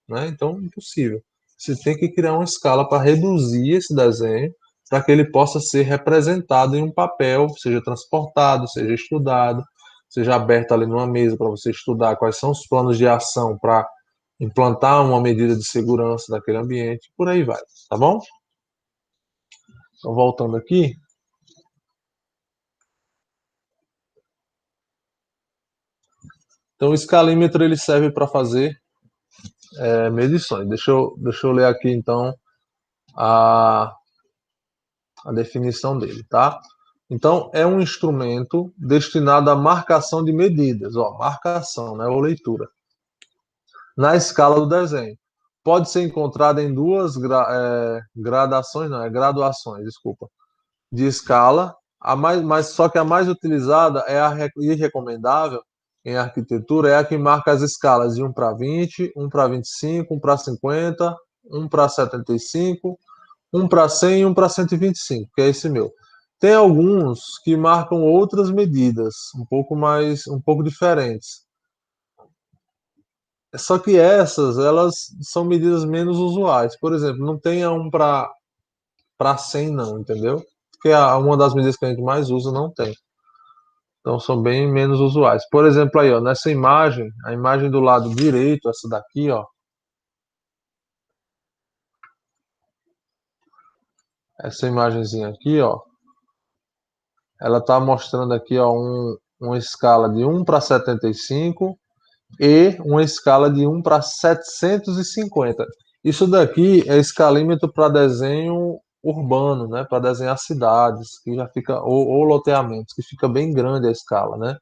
Né? Então, impossível. Você tem que criar uma escala para reduzir esse desenho, para que ele possa ser representado em um papel, seja transportado, seja estudado, seja aberta ali numa mesa para você estudar quais são os planos de ação para implantar uma medida de segurança daquele ambiente, por aí vai, tá bom? Então, voltando aqui. Então, o escalímetro ele serve para fazer medições. Deixa eu ler aqui, então, a definição dele, tá? Então, é um instrumento destinado à marcação de medidas, ó, marcação, né, ou leitura, na escala do desenho. Pode ser encontrada em duas graduações, desculpa, de escala, mas só que a mais utilizada e recomendável em arquitetura é a que marca as escalas de 1 para 20, 1 para 25, 1 para 50, 1 para 75, 1 para 100 e 1 para 125, que é esse meu. Tem alguns que marcam outras medidas, um pouco diferentes. Só que elas são medidas menos usuais. Por exemplo, não tem a 1 para 100 não, entendeu? Porque uma das medidas que a gente mais usa não tem. Então são bem menos usuais. Por exemplo, aí, ó, nessa imagem, a imagem do lado direito, essa daqui, ó, essa imagenzinha aqui, ó, ela está mostrando aqui, ó, uma escala de 1 para 75 e uma escala de 1 para 750. Isso daqui é escalímetro para desenho urbano, né, para desenhar cidades, que já fica ou loteamentos, que fica bem grande a escala, né?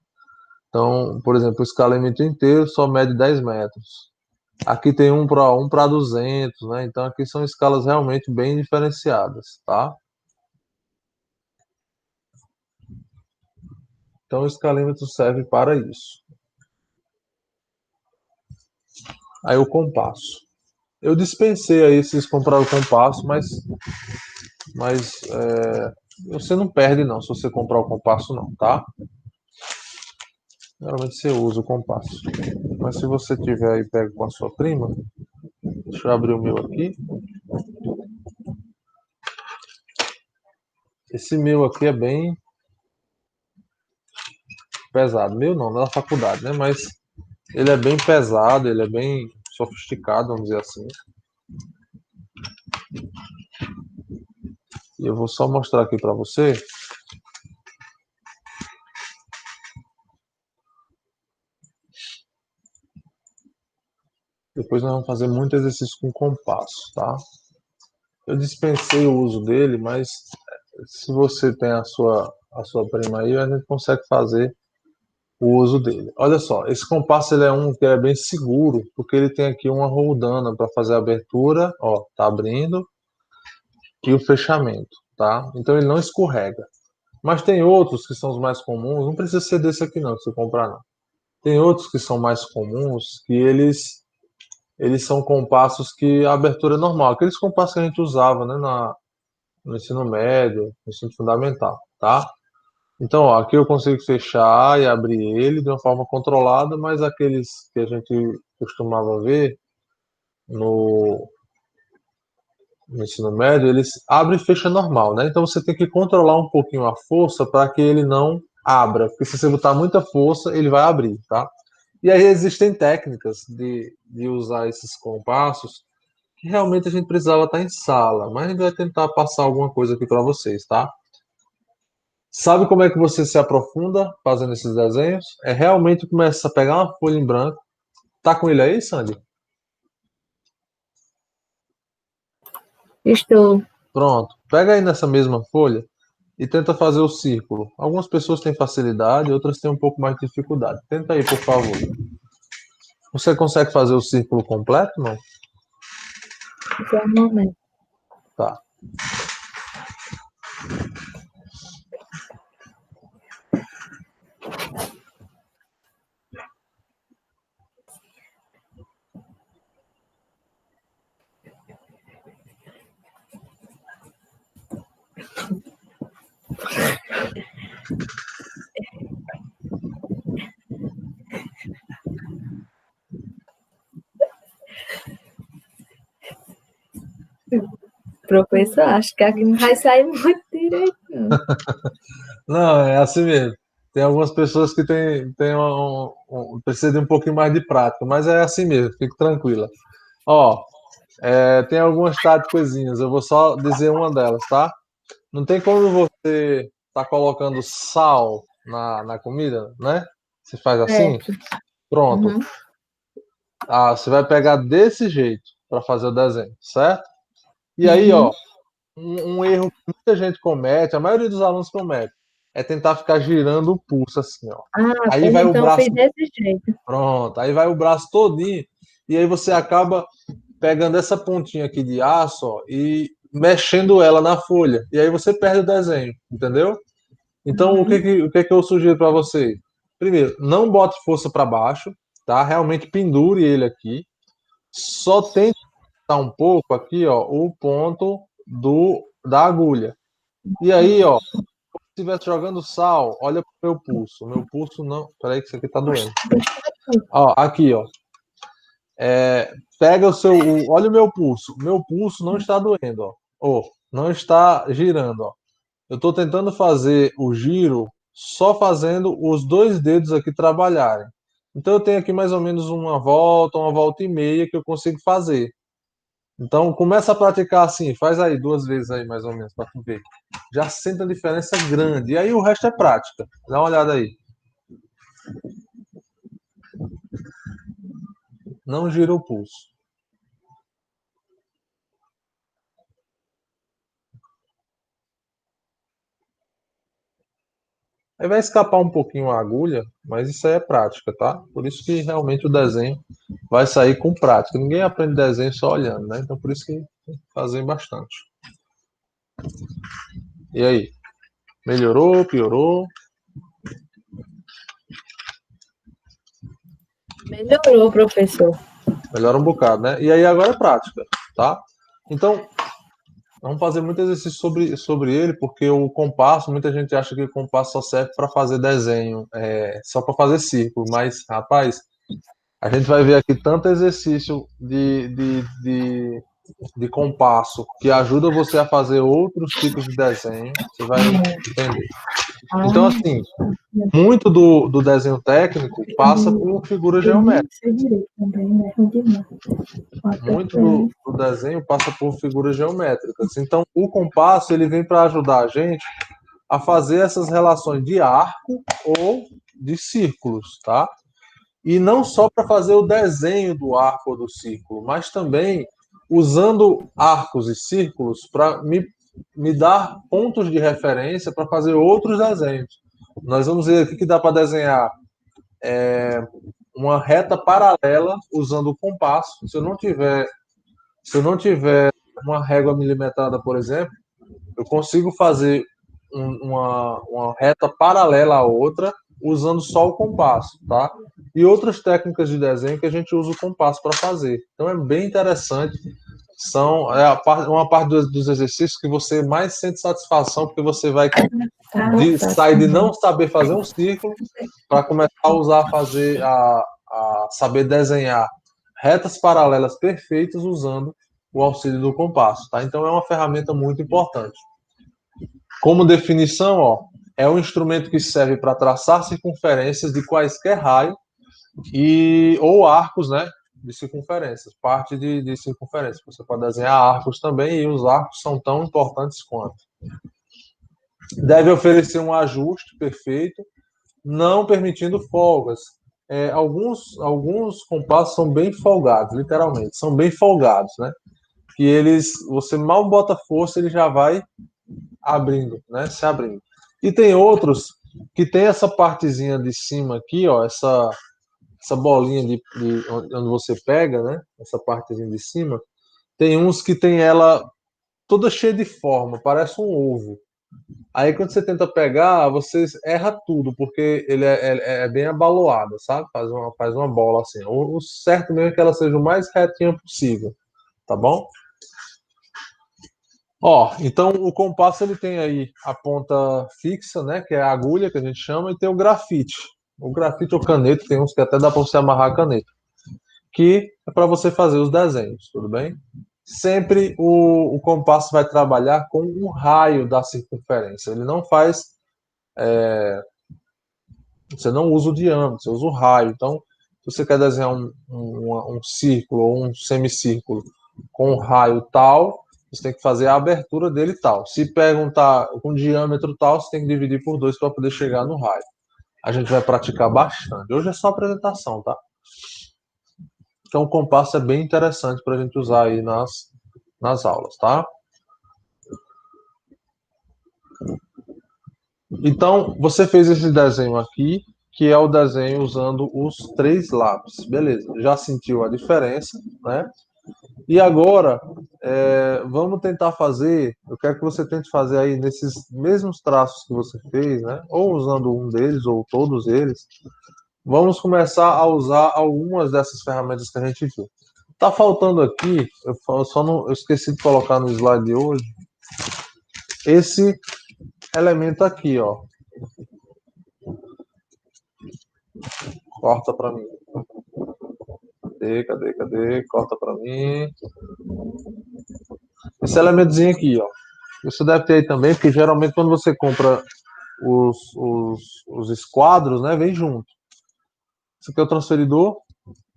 Então, por exemplo, o escalímetro inteiro só mede 10 metros. Aqui tem 1 para 200, né? Então aqui são escalas realmente bem diferenciadas, tá? Então o escalímetro serve para isso. Aí o compasso. Eu dispensei aí vocês compraram o compasso, mas você não perde não se você comprar o compasso não, tá? Geralmente você usa o compasso. Mas se você tiver aí pego com a sua prima, deixa eu abrir o meu aqui. Esse meu aqui é bem pesado. Meu não, da faculdade, né? Mas ele é bem pesado, ele é bem sofisticado, vamos dizer assim. E eu vou só mostrar aqui para você. Depois nós vamos fazer muito exercício com compasso, tá? Eu dispensei o uso dele, mas se você tem a sua prima aí, a gente consegue fazer o uso dele. Olha só, esse compasso ele é um que é bem seguro, porque ele tem aqui uma roldana para fazer a abertura, ó, tá abrindo, e o fechamento, tá? Então ele não escorrega. Mas tem outros que são os mais comuns, não precisa ser desse aqui não, que você comprar não. Tem outros que são mais comuns, que eles são compassos que a abertura é normal, aqueles compassos que a gente usava, né, no ensino médio, no ensino fundamental, tá? Então, ó, aqui eu consigo fechar e abrir ele de uma forma controlada, mas aqueles que a gente costumava ver no, no ensino médio, eles abrem e fecham normal, né? Então você tem que controlar um pouquinho a força para que ele não abra, porque se você botar muita força, ele vai abrir, tá? E aí existem técnicas de usar esses compassos que realmente a gente precisava estar em sala, mas a gente vai tentar passar alguma coisa aqui para vocês, tá? Sabe como é que você se aprofunda fazendo esses desenhos? É realmente começa a pegar uma folha em branco. Tá com ele aí, Sandy? Estou. Pronto. Pega aí nessa mesma folha e tenta fazer o círculo. Algumas pessoas têm facilidade, outras têm um pouco mais de dificuldade. Tenta aí, por favor. Você consegue fazer o círculo completo, não? Só um momento. Tá. Professor, acho que aqui não vai sair muito direito, não. Não, é assim mesmo. Tem algumas pessoas que tem precisa de um pouquinho mais de prática, mas é assim mesmo, fique tranquila. Ó, tem algumas táticazinhas, eu vou só dizer uma delas, tá? Não tem como você tá colocando sal na comida, né? Você faz assim, Certo. pronto. Uhum. Você vai pegar desse jeito para fazer o desenho, certo? E aí, Uhum. ó, um erro que muita gente comete, a maioria dos alunos comete, é tentar ficar girando o pulso assim, ó. Ah, Aí pois vai o então eu braço, fiz desse jeito. pronto, aí vai o braço todinho, e aí você acaba pegando essa pontinha aqui de aço, ó, e mexendo ela na folha. E aí você perde o desenho, entendeu? Então, Uhum. o que que eu sugiro para você? Primeiro, não bote força para baixo, tá? Realmente pendure ele aqui. Só tente dar um pouco aqui, ó, o ponto da agulha. E aí, ó, se estivesse jogando sal, olha pro meu pulso. O meu pulso não. Peraí, que isso aqui tá doendo. Ó, aqui, ó. Pega olha o meu pulso. Meu pulso não está doendo, ó. Ó, não está girando, ó. Eu estou tentando fazer o giro só fazendo os dois dedos aqui trabalharem. Então eu tenho aqui mais ou menos uma volta e meia que eu consigo fazer. Então começa a praticar assim, faz aí 2 vezes aí mais ou menos para tu ver. Já sente a diferença grande. E aí o resto é prática. Dá uma olhada aí. Não gira o pulso. Aí vai escapar um pouquinho a agulha, mas isso aí é prática, tá? Por isso que realmente o desenho vai sair com prática. Ninguém aprende desenho só olhando, né? Então por isso que tem que fazer bastante. E aí? Melhorou, piorou? Melhorou, professor. Melhora um bocado, né? E aí agora é prática, tá? Então, vamos fazer muito exercício sobre ele, porque o compasso, muita gente acha que o compasso só serve para fazer desenho, só para fazer círculo, mas, rapaz, a gente vai ver aqui tanto exercício de compasso que ajuda você a fazer outros tipos de desenho, você vai entender. Então, Ah, assim, muito do desenho técnico passa por figura eu nem geométrica. sei direito também, né? Ruim demais. Até Muito bem. do desenho passa por figuras geométricas. Então, o compasso ele vem para ajudar a gente a fazer essas relações de arco ou de círculos, tá? E não só para fazer o desenho do arco ou do círculo, mas também usando arcos e círculos para me dar pontos de referência para fazer outros desenhos. Nós vamos ver aqui que dá para desenhar uma reta paralela usando o compasso. Se eu não tiver uma régua milimetrada, por exemplo, eu consigo fazer uma reta paralela à outra usando só o compasso, tá? E outras técnicas de desenho que a gente usa o compasso para fazer. Então é bem interessante. Uma parte dos exercícios que você mais sente satisfação, porque você vai Tá, sair de também. não saber fazer um círculo para começar a usar, a saber desenhar retas paralelas perfeitas usando o auxílio do compasso, tá? Então é uma ferramenta muito importante. Como definição, ó, é um instrumento que serve para traçar circunferências de quaisquer raio ou arcos, né, de circunferências, parte de circunferência. Você pode desenhar arcos também e os arcos são tão importantes quanto. Deve oferecer um ajuste perfeito, não permitindo folgas. Alguns compassos são bem folgados, literalmente, são bem folgados, né? Que você mal bota força, ele já vai abrindo, né? Se abrindo. E tem outros que tem essa partezinha de cima aqui, ó, essa bolinha onde você pega, né? Essa partezinha de cima. Tem uns que tem ela toda cheia de forma, parece um ovo. Aí quando você tenta pegar, você erra tudo, porque ele é bem abaloado, sabe? Faz uma bola assim. O certo mesmo é que ela seja o mais retinha possível, tá bom? Ó, então o compasso ele tem aí a ponta fixa, né, que é a agulha que a gente chama, e tem o grafite. O grafite ou caneta, tem uns que até dá para você amarrar a caneta, que é para você fazer os desenhos, tudo bem? Sempre o compasso vai trabalhar com um raio da circunferência. Ele não faz Você não usa o diâmetro, você usa o raio. Então, se você quer desenhar um círculo ou um semicírculo com um raio tal, você tem que fazer a abertura dele tal. Se perguntar com diâmetro tal, você tem que dividir por 2 para poder chegar no raio. A gente vai praticar bastante. Hoje é só apresentação, tá? Então, o compasso é bem interessante para a gente usar aí nas aulas, tá? Então, você fez esse desenho aqui, que é o desenho usando os 3 lápis. Beleza, já sentiu a diferença, né? E agora, vamos tentar fazer, eu quero que você tente fazer aí nesses mesmos traços que você fez, né? Ou usando um deles, ou todos eles. Vamos começar a usar algumas dessas ferramentas que a gente viu. Tá faltando aqui, eu esqueci de colocar no slide de hoje, esse elemento aqui, ó. Corta para mim. Cadê? Corta para mim. Esse elementozinho aqui, ó. Você deve ter aí também, porque geralmente quando você compra os esquadros, né, vem junto. Esse aqui é o transferidor,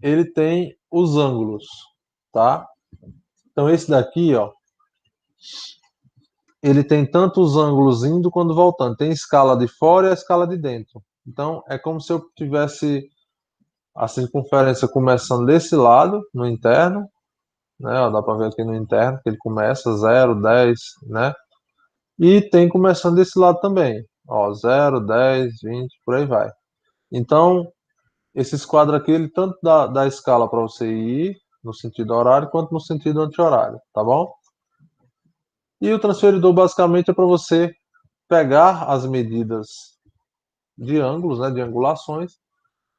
ele tem os ângulos, tá? Então esse daqui, ó, ele tem tanto os ângulos indo quanto voltando. Tem a escala de fora e a escala de dentro. Então é como se eu tivesse a circunferência começando desse lado, no interno, né? Ó, dá para ver aqui no interno que ele começa 0, 10, né? E tem começando desse lado também, ó, 0, 10, 20, por aí vai. Então, esse quadro aqui, ele tanto dá escala para você ir no sentido horário, quanto no sentido anti-horário, tá bom? E o transferidor, basicamente, é para você pegar as medidas de ângulos, né, de angulações,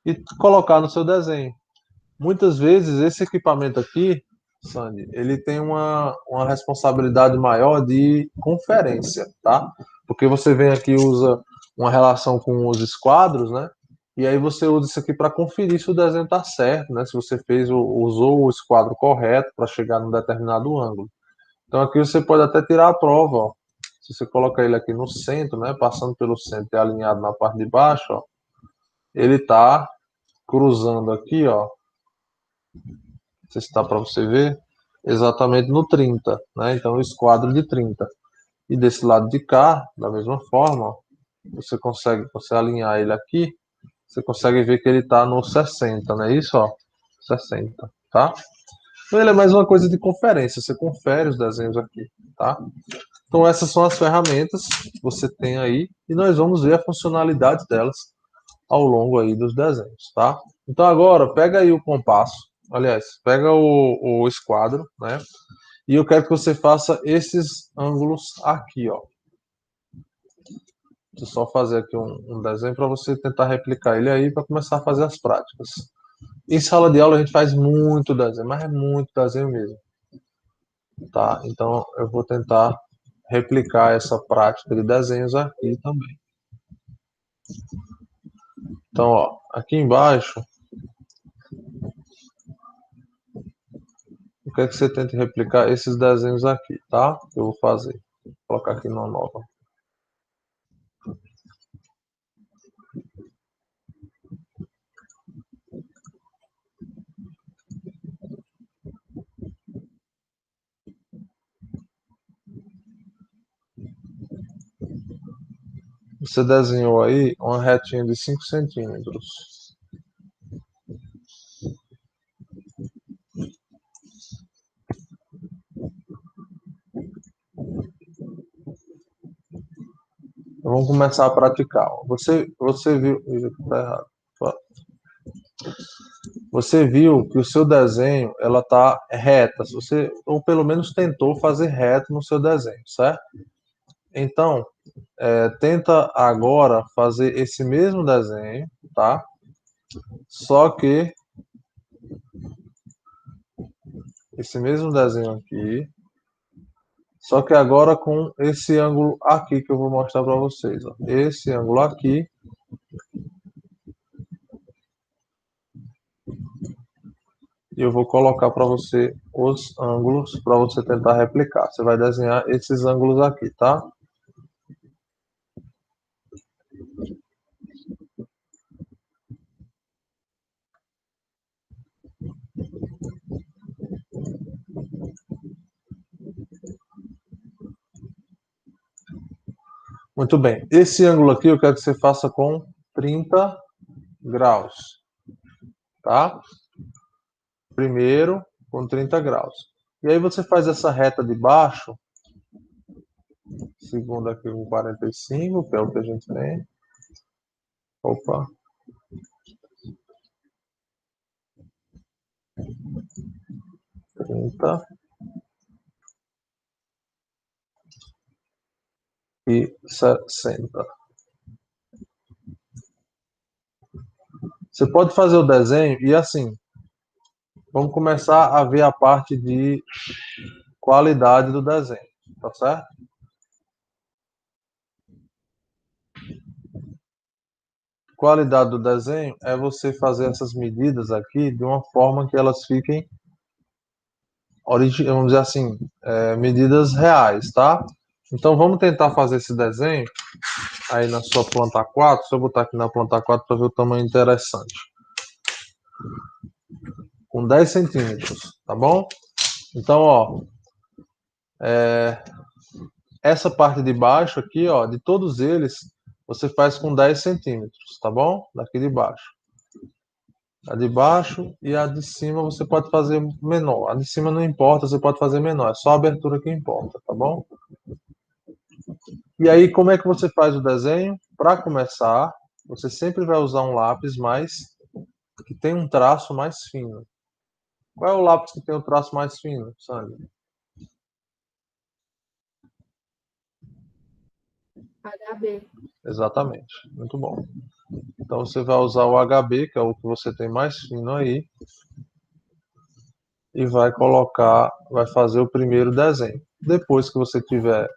e colocar no seu desenho. Muitas vezes, esse equipamento aqui, Sandy, ele tem uma responsabilidade maior de conferência, tá? Porque você vem aqui e usa uma relação com os esquadros, né? E aí você usa isso aqui para conferir se o desenho está certo, né? Se você usou o esquadro correto para chegar num determinado ângulo. Então aqui você pode até tirar a prova, ó. Se você coloca ele aqui no centro, né? Passando pelo centro e alinhado na parte de baixo, ó, ele está cruzando aqui, ó. Não sei se está para você ver, exatamente no 30, né? Então, o esquadro de 30. E desse lado de cá, da mesma forma, ó, você alinhar ele aqui, você consegue ver que ele está no 60, não é isso? Ó, 60, tá? Então, ele é mais uma coisa de conferência, você confere os desenhos aqui, tá? Então, essas são as ferramentas que você tem aí e nós vamos ver a funcionalidade delas ao longo aí dos desenhos, tá? Então, agora, pega aí o compasso, aliás, pega o esquadro, né? E eu quero que você faça esses ângulos aqui, ó. Deixa eu só fazer aqui um desenho para você tentar replicar ele aí para começar a fazer as práticas. Em sala de aula a gente faz muito desenho, mas é muito desenho mesmo, tá? Então eu vou tentar replicar essa prática de desenhos aqui também. Então, ó, aqui embaixo, eu quero que você tente replicar esses desenhos aqui, tá? Eu vou fazer. Vou colocar aqui numa nova. Você desenhou aí uma retinha de 5 centímetros. Então, vamos começar a praticar. Você viu. Tá errado. Você viu que o seu desenho ela tá reta. Você, ou pelo menos tentou fazer reto no seu desenho, certo? Então, tenta agora fazer esse mesmo desenho, tá? Só que esse mesmo desenho aqui, só que agora com esse ângulo aqui que eu vou mostrar para vocês, ó. Esse ângulo aqui. E eu vou colocar para você os ângulos para você tentar replicar. Você vai desenhar esses ângulos aqui, tá? Muito bem. Esse ângulo aqui eu quero que você faça com 30 graus, tá? Primeiro com 30 graus. E aí você faz essa reta de baixo, segundo aqui com 45, que é o que a gente tem. Opa. Trinta e 60. Você pode fazer o desenho e assim, vamos começar a ver a parte de qualidade do desenho, tá certo? Qualidade do desenho é você fazer essas medidas aqui de uma forma que elas fiquem, vamos dizer assim, medidas reais, tá? Então vamos tentar fazer esse desenho aí na sua planta 4. Deixa eu botar aqui na planta 4 para ver o tamanho interessante. Com 10 centímetros, tá bom? Então, ó, essa parte de baixo aqui, ó, de todos eles, você faz com 10 centímetros, tá bom? Daqui de baixo. A de baixo e a de cima você pode fazer menor. A de cima não importa, você pode fazer menor. É só a abertura que importa, tá bom? E aí, como é que você faz o desenho? Para começar, você sempre vai usar um lápis que tem um traço mais fino. Qual é o lápis que tem o traço mais fino, Sandra? HB. Exatamente. Muito bom. Então você vai usar o HB, que é o que você tem mais fino aí, e vai fazer o primeiro desenho. Depois que você tiver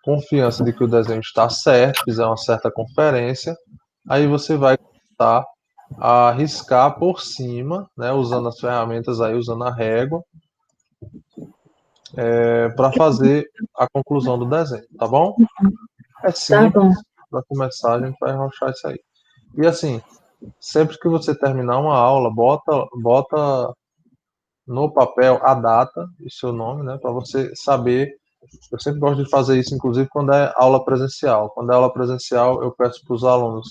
confiança de que o desenho está certo, fizer uma certa conferência, aí você vai começar a riscar por cima, né, usando as ferramentas aí, usando a régua, para fazer a conclusão do desenho, tá bom? É Tá bom. simples, para começar a gente vai arrochar isso aí. E assim, sempre que você terminar uma aula, bota no papel a data e seu nome, né, para você saber. Eu sempre gosto de fazer isso, inclusive quando é aula presencial. Quando é aula presencial, eu peço para os alunos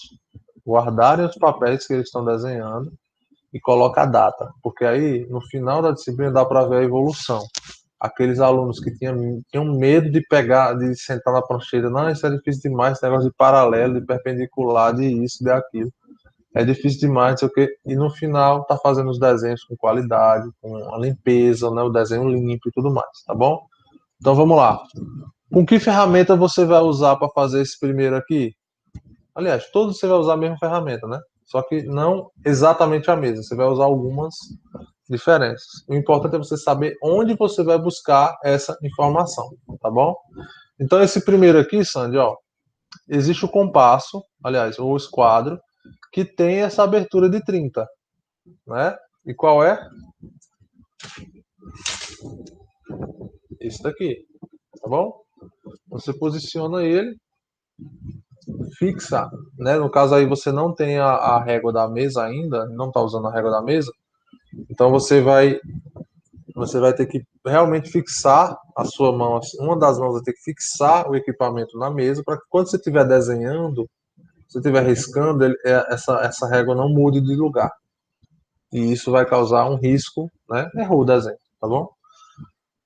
guardarem os papéis que eles estão desenhando e coloca a data, porque aí no final da disciplina dá para ver a evolução. Aqueles alunos que tinham medo de pegar, de sentar na prancheira, não, isso é difícil demais, esse negócio de paralelo, de perpendicular, de isso, de aquilo. É difícil demais, não sei o quê. E no final tá fazendo os desenhos com qualidade, com a limpeza, né, o desenho limpo e tudo mais, tá bom? Então vamos lá. Com que ferramenta você vai usar para fazer esse primeiro aqui? Aliás, todos você vai usar a mesma ferramenta, né? Só que não exatamente a mesma. Você vai usar algumas diferenças. O importante é você saber onde você vai buscar essa informação, tá bom? Então esse primeiro aqui, Sandy, ó, existe o compasso, aliás, o esquadro, que tem essa abertura de 30, né? E qual é? Esse daqui, tá bom? Você posiciona ele, fixa, né? No caso aí você não tem a régua da mesa ainda, não está usando a régua da mesa, então você vai ter que realmente fixar a sua mão, uma das mãos vai ter que fixar o equipamento na mesa para que quando você estiver desenhando, você estiver riscando, essa régua não mude de lugar. E isso vai causar um risco, né? Errou o desenho, tá bom?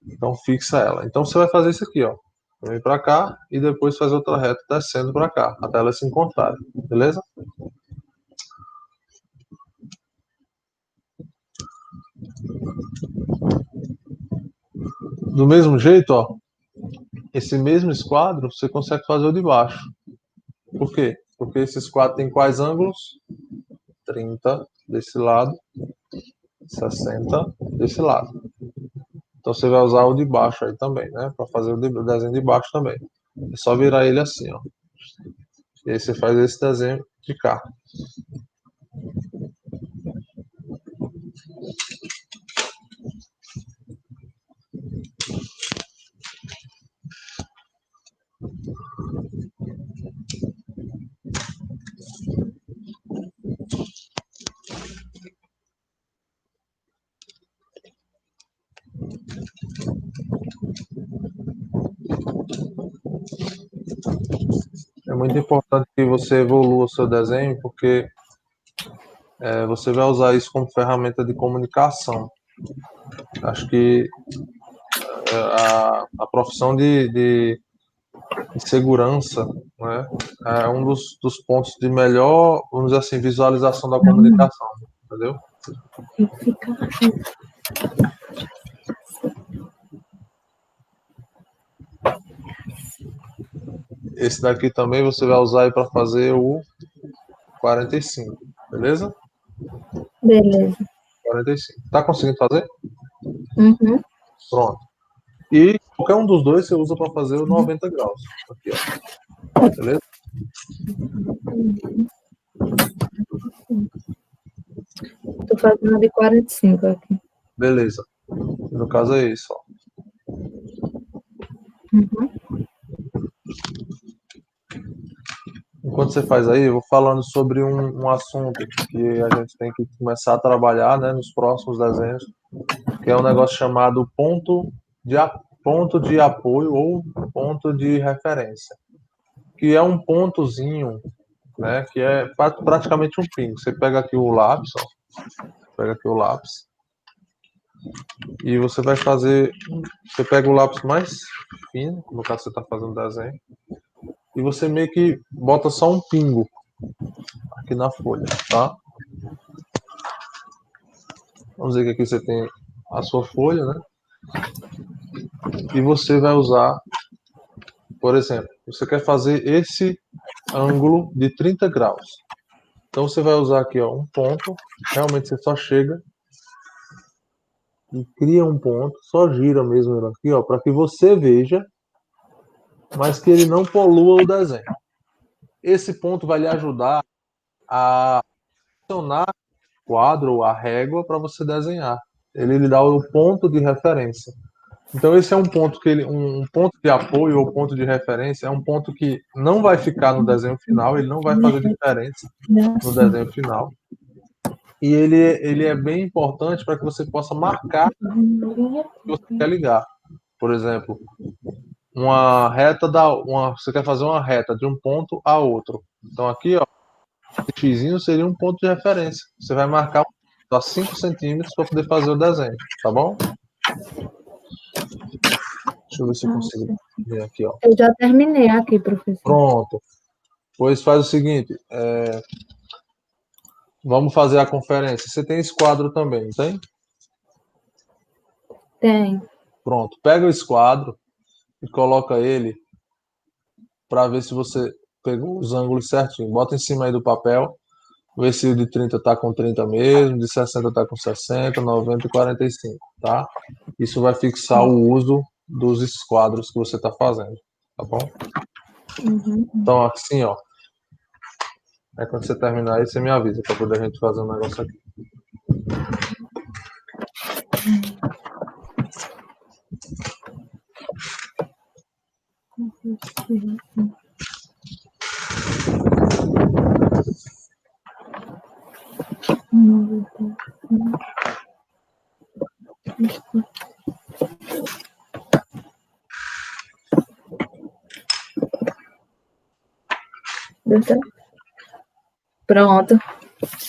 Então fixa ela. Então você vai fazer isso aqui, ó. Vem para cá e depois faz outra reta descendo para cá, até elas se encontrarem, beleza? Do mesmo jeito, ó, esse mesmo esquadro você consegue fazer o de baixo. Por quê? Porque esse esquadro tem quais ângulos? 30 desse lado, 60 desse lado. Então você vai usar o de baixo aí também, né? Para fazer o desenho de baixo também. É só virar ele assim, ó. E aí você faz esse desenho de cá. muito importante que você evolua o seu desenho, porque você vai usar isso como ferramenta de comunicação. Acho que a profissão de segurança, né, é um dos pontos de melhor, vamos dizer assim, visualização da comunicação, entendeu? Tem que ficar. Esse daqui também você vai usar aí para fazer o 45, beleza? Beleza. 45. Tá conseguindo fazer? Uhum. Pronto. E qualquer um dos dois você usa para fazer o 90 graus. Aqui, ó. Beleza? Tô fazendo de 45 aqui. Beleza. No caso é isso, ó. Uhum. Enquanto você faz aí, eu vou falando sobre um assunto que a gente tem que começar a trabalhar, né, nos próximos desenhos, que é um negócio chamado ponto de apoio ou ponto de referência, que é um pontozinho, né, que é praticamente um pingo. Você pega aqui o lápis, ó, pega aqui o lápis, e você vai fazer, você pega o lápis mais fino, no caso você está fazendo desenho, e você meio que bota só um pingo aqui na folha, tá? Vamos dizer que aqui você tem a sua folha, né? E você vai usar, por exemplo, você quer fazer esse ângulo de 30 graus. Então você vai usar aqui, ó, um ponto. Realmente você só chega e cria um ponto, só gira mesmo ele aqui, ó, para que você veja, mas que ele não polua o desenho. Esse ponto vai lhe ajudar a acionar o quadro ou a régua para você desenhar. Ele lhe dá o ponto de referência. Então esse é um ponto que um ponto de apoio ou ponto de referência é um ponto que não vai ficar no desenho final, ele não vai fazer diferença no desenho final. E ele é bem importante para que você possa marcar o que você quer ligar. Por exemplo, você quer fazer uma reta de um ponto a outro. Então aqui, ó, esse xizinho seria um ponto de referência. Você vai marcar a 5 centímetros para poder fazer o desenho, tá bom? Deixa eu ver se eu consigo ver aqui, ó. Eu já terminei aqui, professor. Pronto. Pois faz o seguinte, vamos fazer a conferência. Você tem esse quadro também, não tem? Tem. Pronto. Pega o esquadro e coloca ele para ver se você pegou os ângulos certinho. Bota em cima aí do papel, vê se o de 30 tá com 30 mesmo, de 60 tá com 60, 90 e 45, tá? Isso vai fixar o uso dos esquadros que você está fazendo, tá bom? Uhum. Então, assim, ó. Aí quando você terminar aí, você me avisa para poder a gente fazer um negócio aqui. Deu certo? Pronto.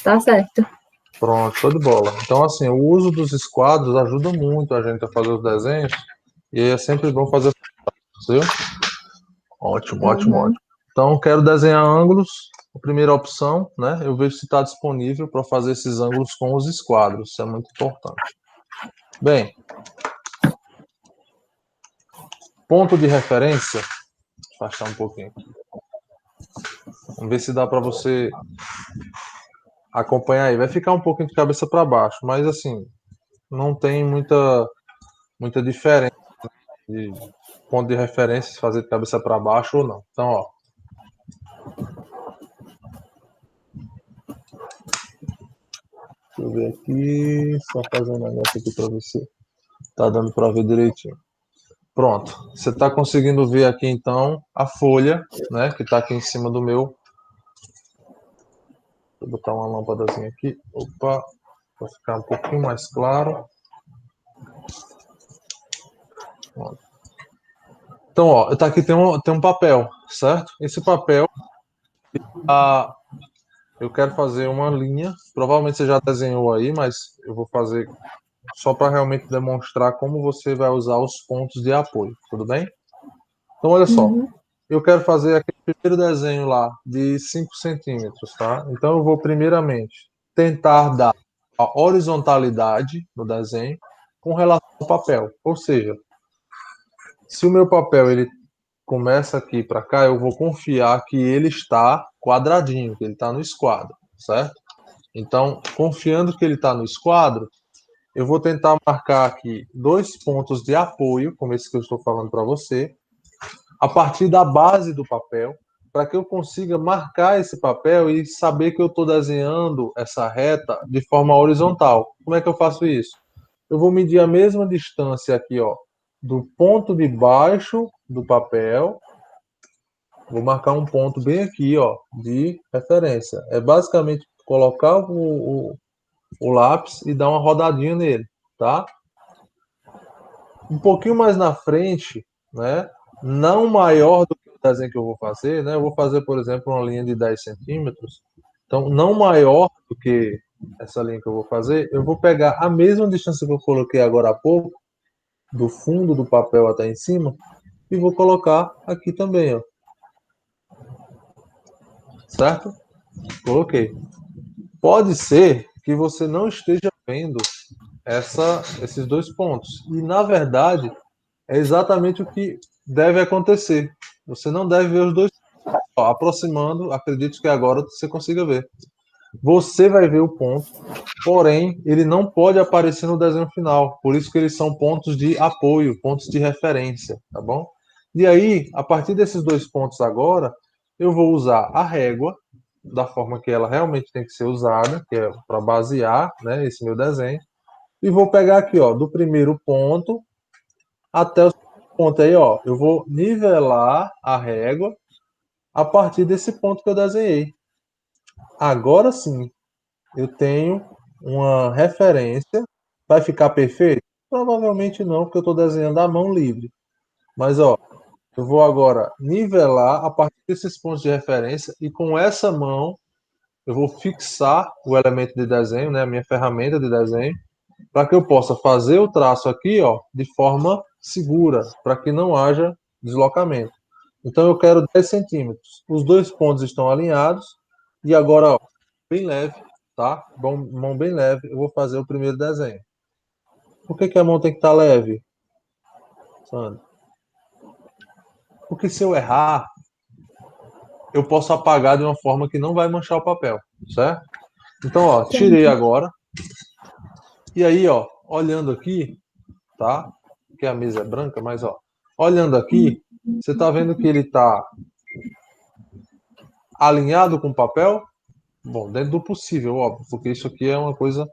Tá certo. Pronto, show de bola. Então, assim, o uso dos esquadros ajuda muito a gente a fazer os desenhos e é sempre bom fazer, viu? Ótimo, ótimo, Uhum. ótimo. Então, quero desenhar ângulos. A primeira opção, né? Eu vejo se está disponível para fazer esses ângulos com os esquadros. Isso é muito importante. Bem, ponto de referência. Deixa eu afastar um pouquinho aqui. Vamos ver se dá para você acompanhar aí. Vai ficar um pouquinho de cabeça para baixo, mas assim, não tem muita diferença de ponto de referência se fazer de cabeça para baixo ou não. Então, ó. Deixa eu ver aqui, só fazer um negócio aqui para ver se tá dando para ver direitinho. Pronto, você está conseguindo ver aqui então a folha, né, que está aqui em cima do meu. Vou botar uma lâmpadazinha aqui, opa, para ficar um pouquinho mais claro. Pronto. Então, ó, tá aqui tem um papel, certo? Esse papel, eu quero fazer uma linha. Provavelmente você já desenhou aí, mas eu vou fazer só para realmente demonstrar como você vai usar os pontos de apoio, tudo bem? Então, olha só. Uhum. Eu quero fazer aquele primeiro desenho lá de 5 centímetros, tá? Então, eu vou primeiramente tentar dar a horizontalidade no desenho com relação ao papel. Ou seja, se o meu papel ele começa aqui para cá, eu vou confiar que ele está quadradinho, que ele está no esquadro, certo? Então, confiando que ele está no esquadro, eu vou tentar marcar aqui dois pontos de apoio, como esse que eu estou falando para você, a partir da base do papel, para que eu consiga marcar esse papel e saber que eu estou desenhando essa reta de forma horizontal. Como é que eu faço isso? Eu vou medir a mesma distância aqui, ó, do ponto de baixo do papel. Vou marcar um ponto bem aqui, ó, de referência. É basicamente colocar o lápis e dar uma rodadinha nele, tá? Um pouquinho mais na frente, né? Não maior do que o desenho que eu vou fazer, né? Eu vou fazer, por exemplo, uma linha de 10 centímetros. Então, não maior do que essa linha que eu vou fazer, eu vou pegar a mesma distância que eu coloquei agora há pouco, do fundo do papel até em cima, e vou colocar aqui também, ó. Certo? Coloquei. Pode ser que você não esteja vendo esses dois pontos. E, na verdade, é exatamente o que deve acontecer. Você não deve ver os dois. Ó, aproximando, acredito que agora você consiga ver. Você vai ver o ponto, porém, ele não pode aparecer no desenho final. Por isso que eles são pontos de apoio, pontos de referência, tá bom? E aí, a partir desses dois pontos agora, eu vou usar a régua da forma que ela realmente tem que ser usada, que é para basear, né, esse meu desenho. E vou pegar aqui, ó, do primeiro ponto até o ponto aí, ó, eu vou nivelar a régua a partir desse ponto que eu desenhei. Agora sim, eu tenho uma referência. Vai ficar perfeito? Provavelmente não, porque eu estou desenhando à mão livre. Mas, ó, eu vou agora nivelar a partir desses pontos de referência e com essa mão eu vou fixar o elemento de desenho, né, a minha ferramenta de desenho, para que eu possa fazer o traço aqui, ó, de forma segura, para que não haja deslocamento. Então eu quero 10 centímetros. Os dois pontos estão alinhados e agora, ó, bem leve, tá? Mão bem leve, eu vou fazer o primeiro desenho. Por que que a mão tem que estar leve, Sandro? Porque se eu errar, eu posso apagar de uma forma que não vai manchar o papel, certo? Então, ó, tirei Entendi. agora. E aí, ó, olhando aqui, tá? Que a mesa é branca, mas ó, olhando aqui, você tá vendo que ele tá alinhado com o papel? Bom, dentro do possível, óbvio, porque isso aqui é uma coisa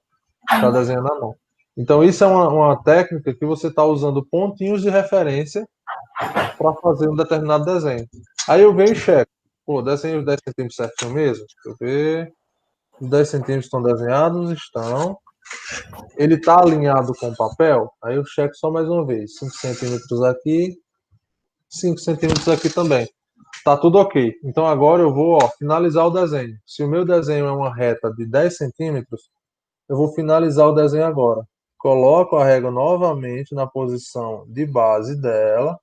que está desenhando à mão. Então, isso é uma técnica que você está usando pontinhos de referência para fazer um determinado desenho. Aí eu venho e checo. Pô, desenhei os 10 centímetros certinho mesmo? Deixa eu ver. Os 10 centímetros estão desenhados? Estão. Ele está alinhado com o papel? Aí eu checo só mais uma vez. 5 centímetros aqui, 5 centímetros aqui também. Tá tudo ok. Então agora eu vou, ó, finalizar o desenho. Se o meu desenho é uma reta de 10 centímetros, eu vou finalizar o desenho agora. Coloco a régua novamente na posição de base dela,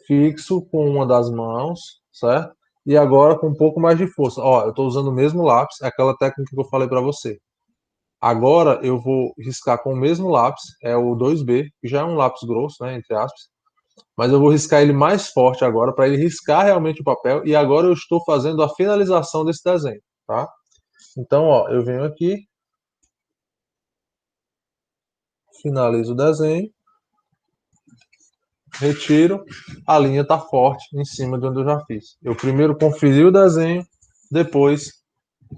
fixo com uma das mãos, certo? E agora com um pouco mais de força. Ó, eu estou usando o mesmo lápis, é aquela técnica que eu falei para você. Agora eu vou riscar com o mesmo lápis, é o 2B, que já é um lápis grosso, né, entre aspas. Mas eu vou riscar ele mais forte agora para ele riscar realmente o papel. E agora eu estou fazendo a finalização desse desenho, tá? Então, ó, eu venho aqui, finalizo o desenho, retiro, a linha está forte em cima de onde eu já fiz. Eu primeiro conferi o desenho, depois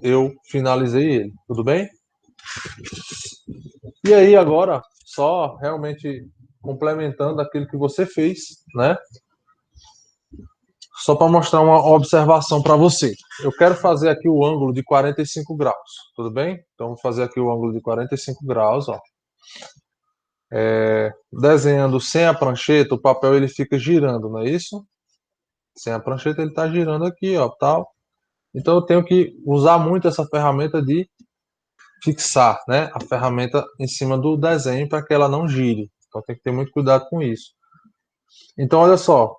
eu finalizei ele, tudo bem? E aí agora, só realmente complementando aquilo que você fez, né? Só para mostrar uma observação para você. Eu quero fazer aqui o ângulo de 45 graus, tudo bem? Então, vou fazer aqui o ângulo de 45 graus, ó. Desenhando sem a prancheta, o papel ele fica girando, não é isso? Sem a prancheta ele está girando aqui, ó, tal. Então eu tenho que usar muito essa ferramenta de fixar, né, a ferramenta em cima do desenho para que ela não gire. Então tem que ter muito cuidado com isso. Então olha só,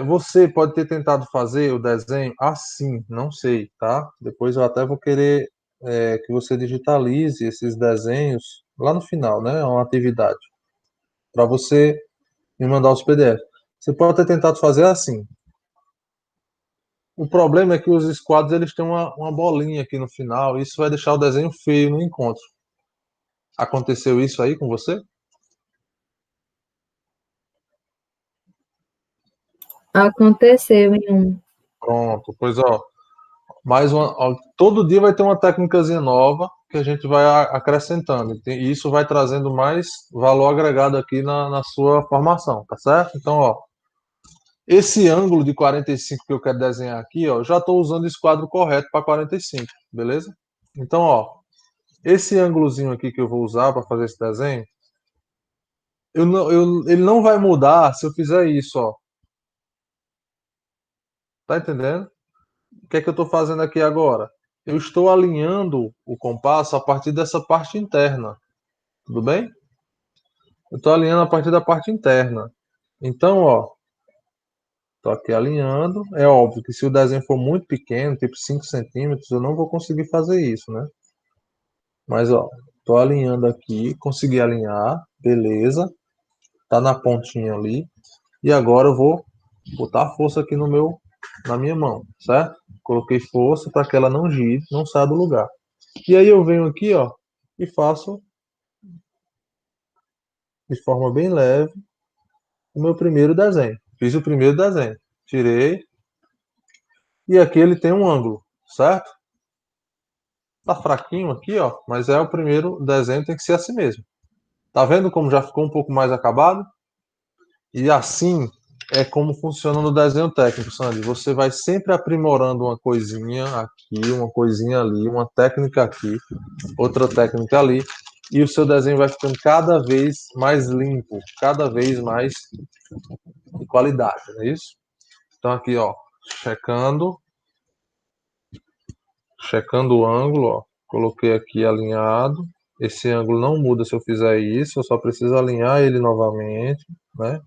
você pode ter tentado fazer o desenho assim, não sei, tá? Depois eu até vou querer que você digitalize esses desenhos lá no final, né? É uma atividade para você me mandar os PDF. Você pode ter tentado fazer assim. O problema é que os esquadros eles têm uma bolinha aqui no final, e isso vai deixar o desenho feio no encontro. Aconteceu isso aí com você? Aconteceu em um. Pronto, pois ó, mais uma, ó, todo dia vai ter uma técnicazinha nova que a gente vai acrescentando, e isso vai trazendo mais valor agregado aqui na sua formação, tá certo? Então, ó, esse ângulo de 45 que eu quero desenhar aqui, ó, já estou usando o esquadro correto para 45, beleza? Então, ó, esse ângulozinho aqui que eu vou usar para fazer esse desenho, ele não vai mudar se eu fizer isso, ó. Tá entendendo? O que é que eu estou fazendo aqui agora? Eu estou alinhando o compasso a partir dessa parte interna, tudo bem? Eu estou alinhando a partir da parte interna. Então, ó, estou aqui alinhando. É óbvio que se o desenho for muito pequeno, tipo 5 centímetros, eu não vou conseguir fazer isso, né? Mas, ó, estou alinhando aqui, consegui alinhar, beleza. Tá na pontinha ali. E agora eu vou botar força aqui na minha mão, certo? Coloquei força para que ela não gire, não saia do lugar. E aí eu venho aqui, ó, e faço de forma bem leve o meu primeiro desenho. Fiz o primeiro desenho, tirei, e aqui ele tem um ângulo, certo? Tá fraquinho aqui, ó, mas é o primeiro desenho, tem que ser assim mesmo. Tá vendo como já ficou um pouco mais acabado? E assim é como funciona no desenho técnico, Sandy. Você vai sempre aprimorando uma coisinha aqui, uma coisinha ali, uma técnica aqui, outra técnica ali, e o seu desenho vai ficando cada vez mais limpo, cada vez mais de qualidade, não é isso? Então aqui, ó, checando, checando o ângulo, ó, coloquei aqui alinhado. Esse ângulo não muda se eu fizer isso, eu só preciso alinhar ele novamente, né?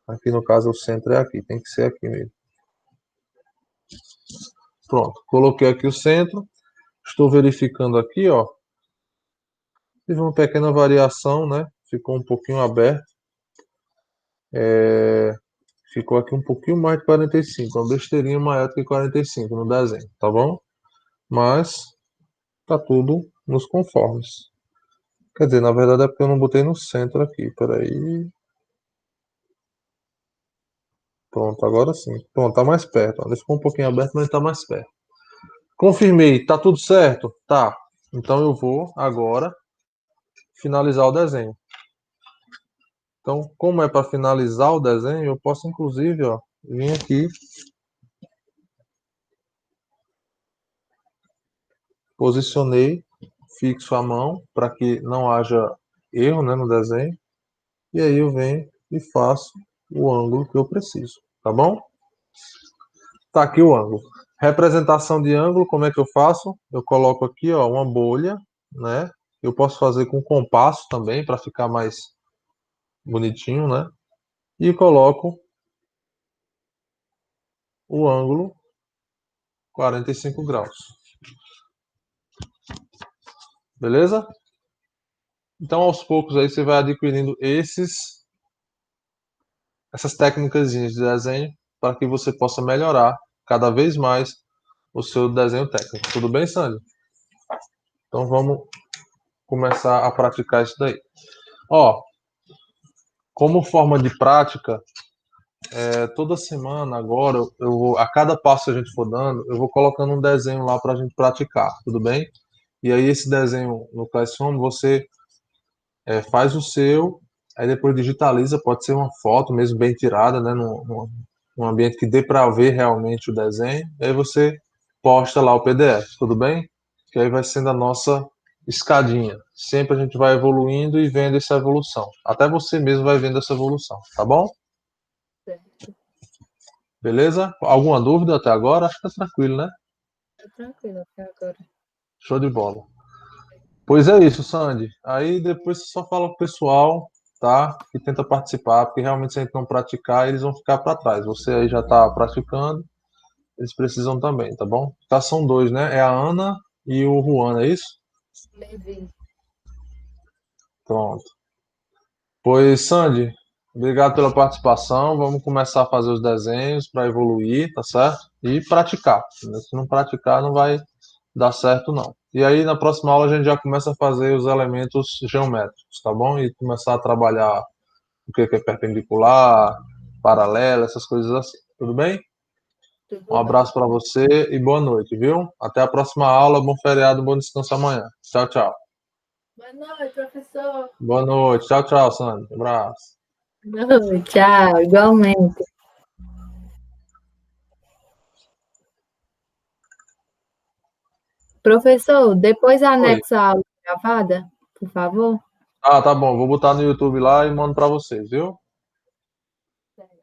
Aqui no caso o centro é aqui, tem que ser aqui mesmo. Pronto, coloquei aqui o centro. Estou verificando aqui, ó. Tive uma pequena variação, né? Ficou um pouquinho aberto. Ficou aqui um pouquinho mais de 45, uma besteirinha maior do que 45 no desenho, tá bom? Mas tá tudo nos conformes. Quer dizer, na verdade é porque eu não botei no centro aqui. Peraí. Pronto, agora sim. Pronto, tá mais perto. Ó. Ele ficou um pouquinho aberto, mas tá mais perto. Confirmei, tá tudo certo? Tá. Então eu vou agora finalizar o desenho. Então, como é para finalizar o desenho, eu posso inclusive, ó, vir aqui, posicionei, fixo a mão para que não haja erro, né, no desenho. E aí eu venho e faço o ângulo que eu preciso, tá bom? Tá aqui o ângulo. Representação de ângulo, como é que eu faço? Eu coloco aqui, ó, uma bolha, né? Eu posso fazer com compasso também para ficar mais bonitinho, né? E coloco o ângulo 45 graus. Beleza? Então, aos poucos aí você vai adquirindo essas técnicas de desenho para que você possa melhorar cada vez mais o seu desenho técnico. Tudo bem, Sandy? Então vamos começar a praticar isso daí. Ó, como forma de prática, toda semana agora, a cada passo que a gente for dando, eu vou colocando um desenho lá para a gente praticar, tudo bem? E aí esse desenho no Classroom, você faz o seu, aí depois digitaliza, pode ser uma foto mesmo bem tirada, né, num ambiente que dê para ver realmente o desenho, aí você posta lá o PDF, tudo bem? Que aí vai sendo a nossa escadinha, sempre a gente vai evoluindo e vendo essa evolução. Até você mesmo vai vendo essa evolução, tá bom? Certo. Beleza? Alguma dúvida até agora? Acho que tá tranquilo, né? Tá tranquilo até agora. Show de bola. Pois é isso, Sandy. Aí depois você só fala com o pessoal, tá? Que tenta participar, porque realmente se a gente não praticar, eles vão ficar para trás. Você aí já tá praticando, eles precisam também, tá bom? Tá, são dois, né? É a Ana e o Juan, é isso? Levi. Pronto. Pois, Sandy, obrigado pela participação. Vamos começar a fazer os desenhos para evoluir, tá certo? E praticar. Se não praticar, não vai dar certo, não. E aí, na próxima aula, a gente já começa a fazer os elementos geométricos, tá bom? E começar a trabalhar o que é perpendicular, paralelo, essas coisas assim. Tudo bem? Um Tudo bem. abraço para você e boa noite, viu? Até a próxima aula. Bom feriado, bom descanso amanhã. Tchau, tchau. Boa noite, professor. Boa noite. Tchau, tchau, Sandra. Um abraço. Boa noite. Tchau, igualmente. Professor, depois Oi. anexa a aula gravada, por favor. Ah, tá bom. Vou botar no YouTube lá e mando para vocês, viu? Obrigada.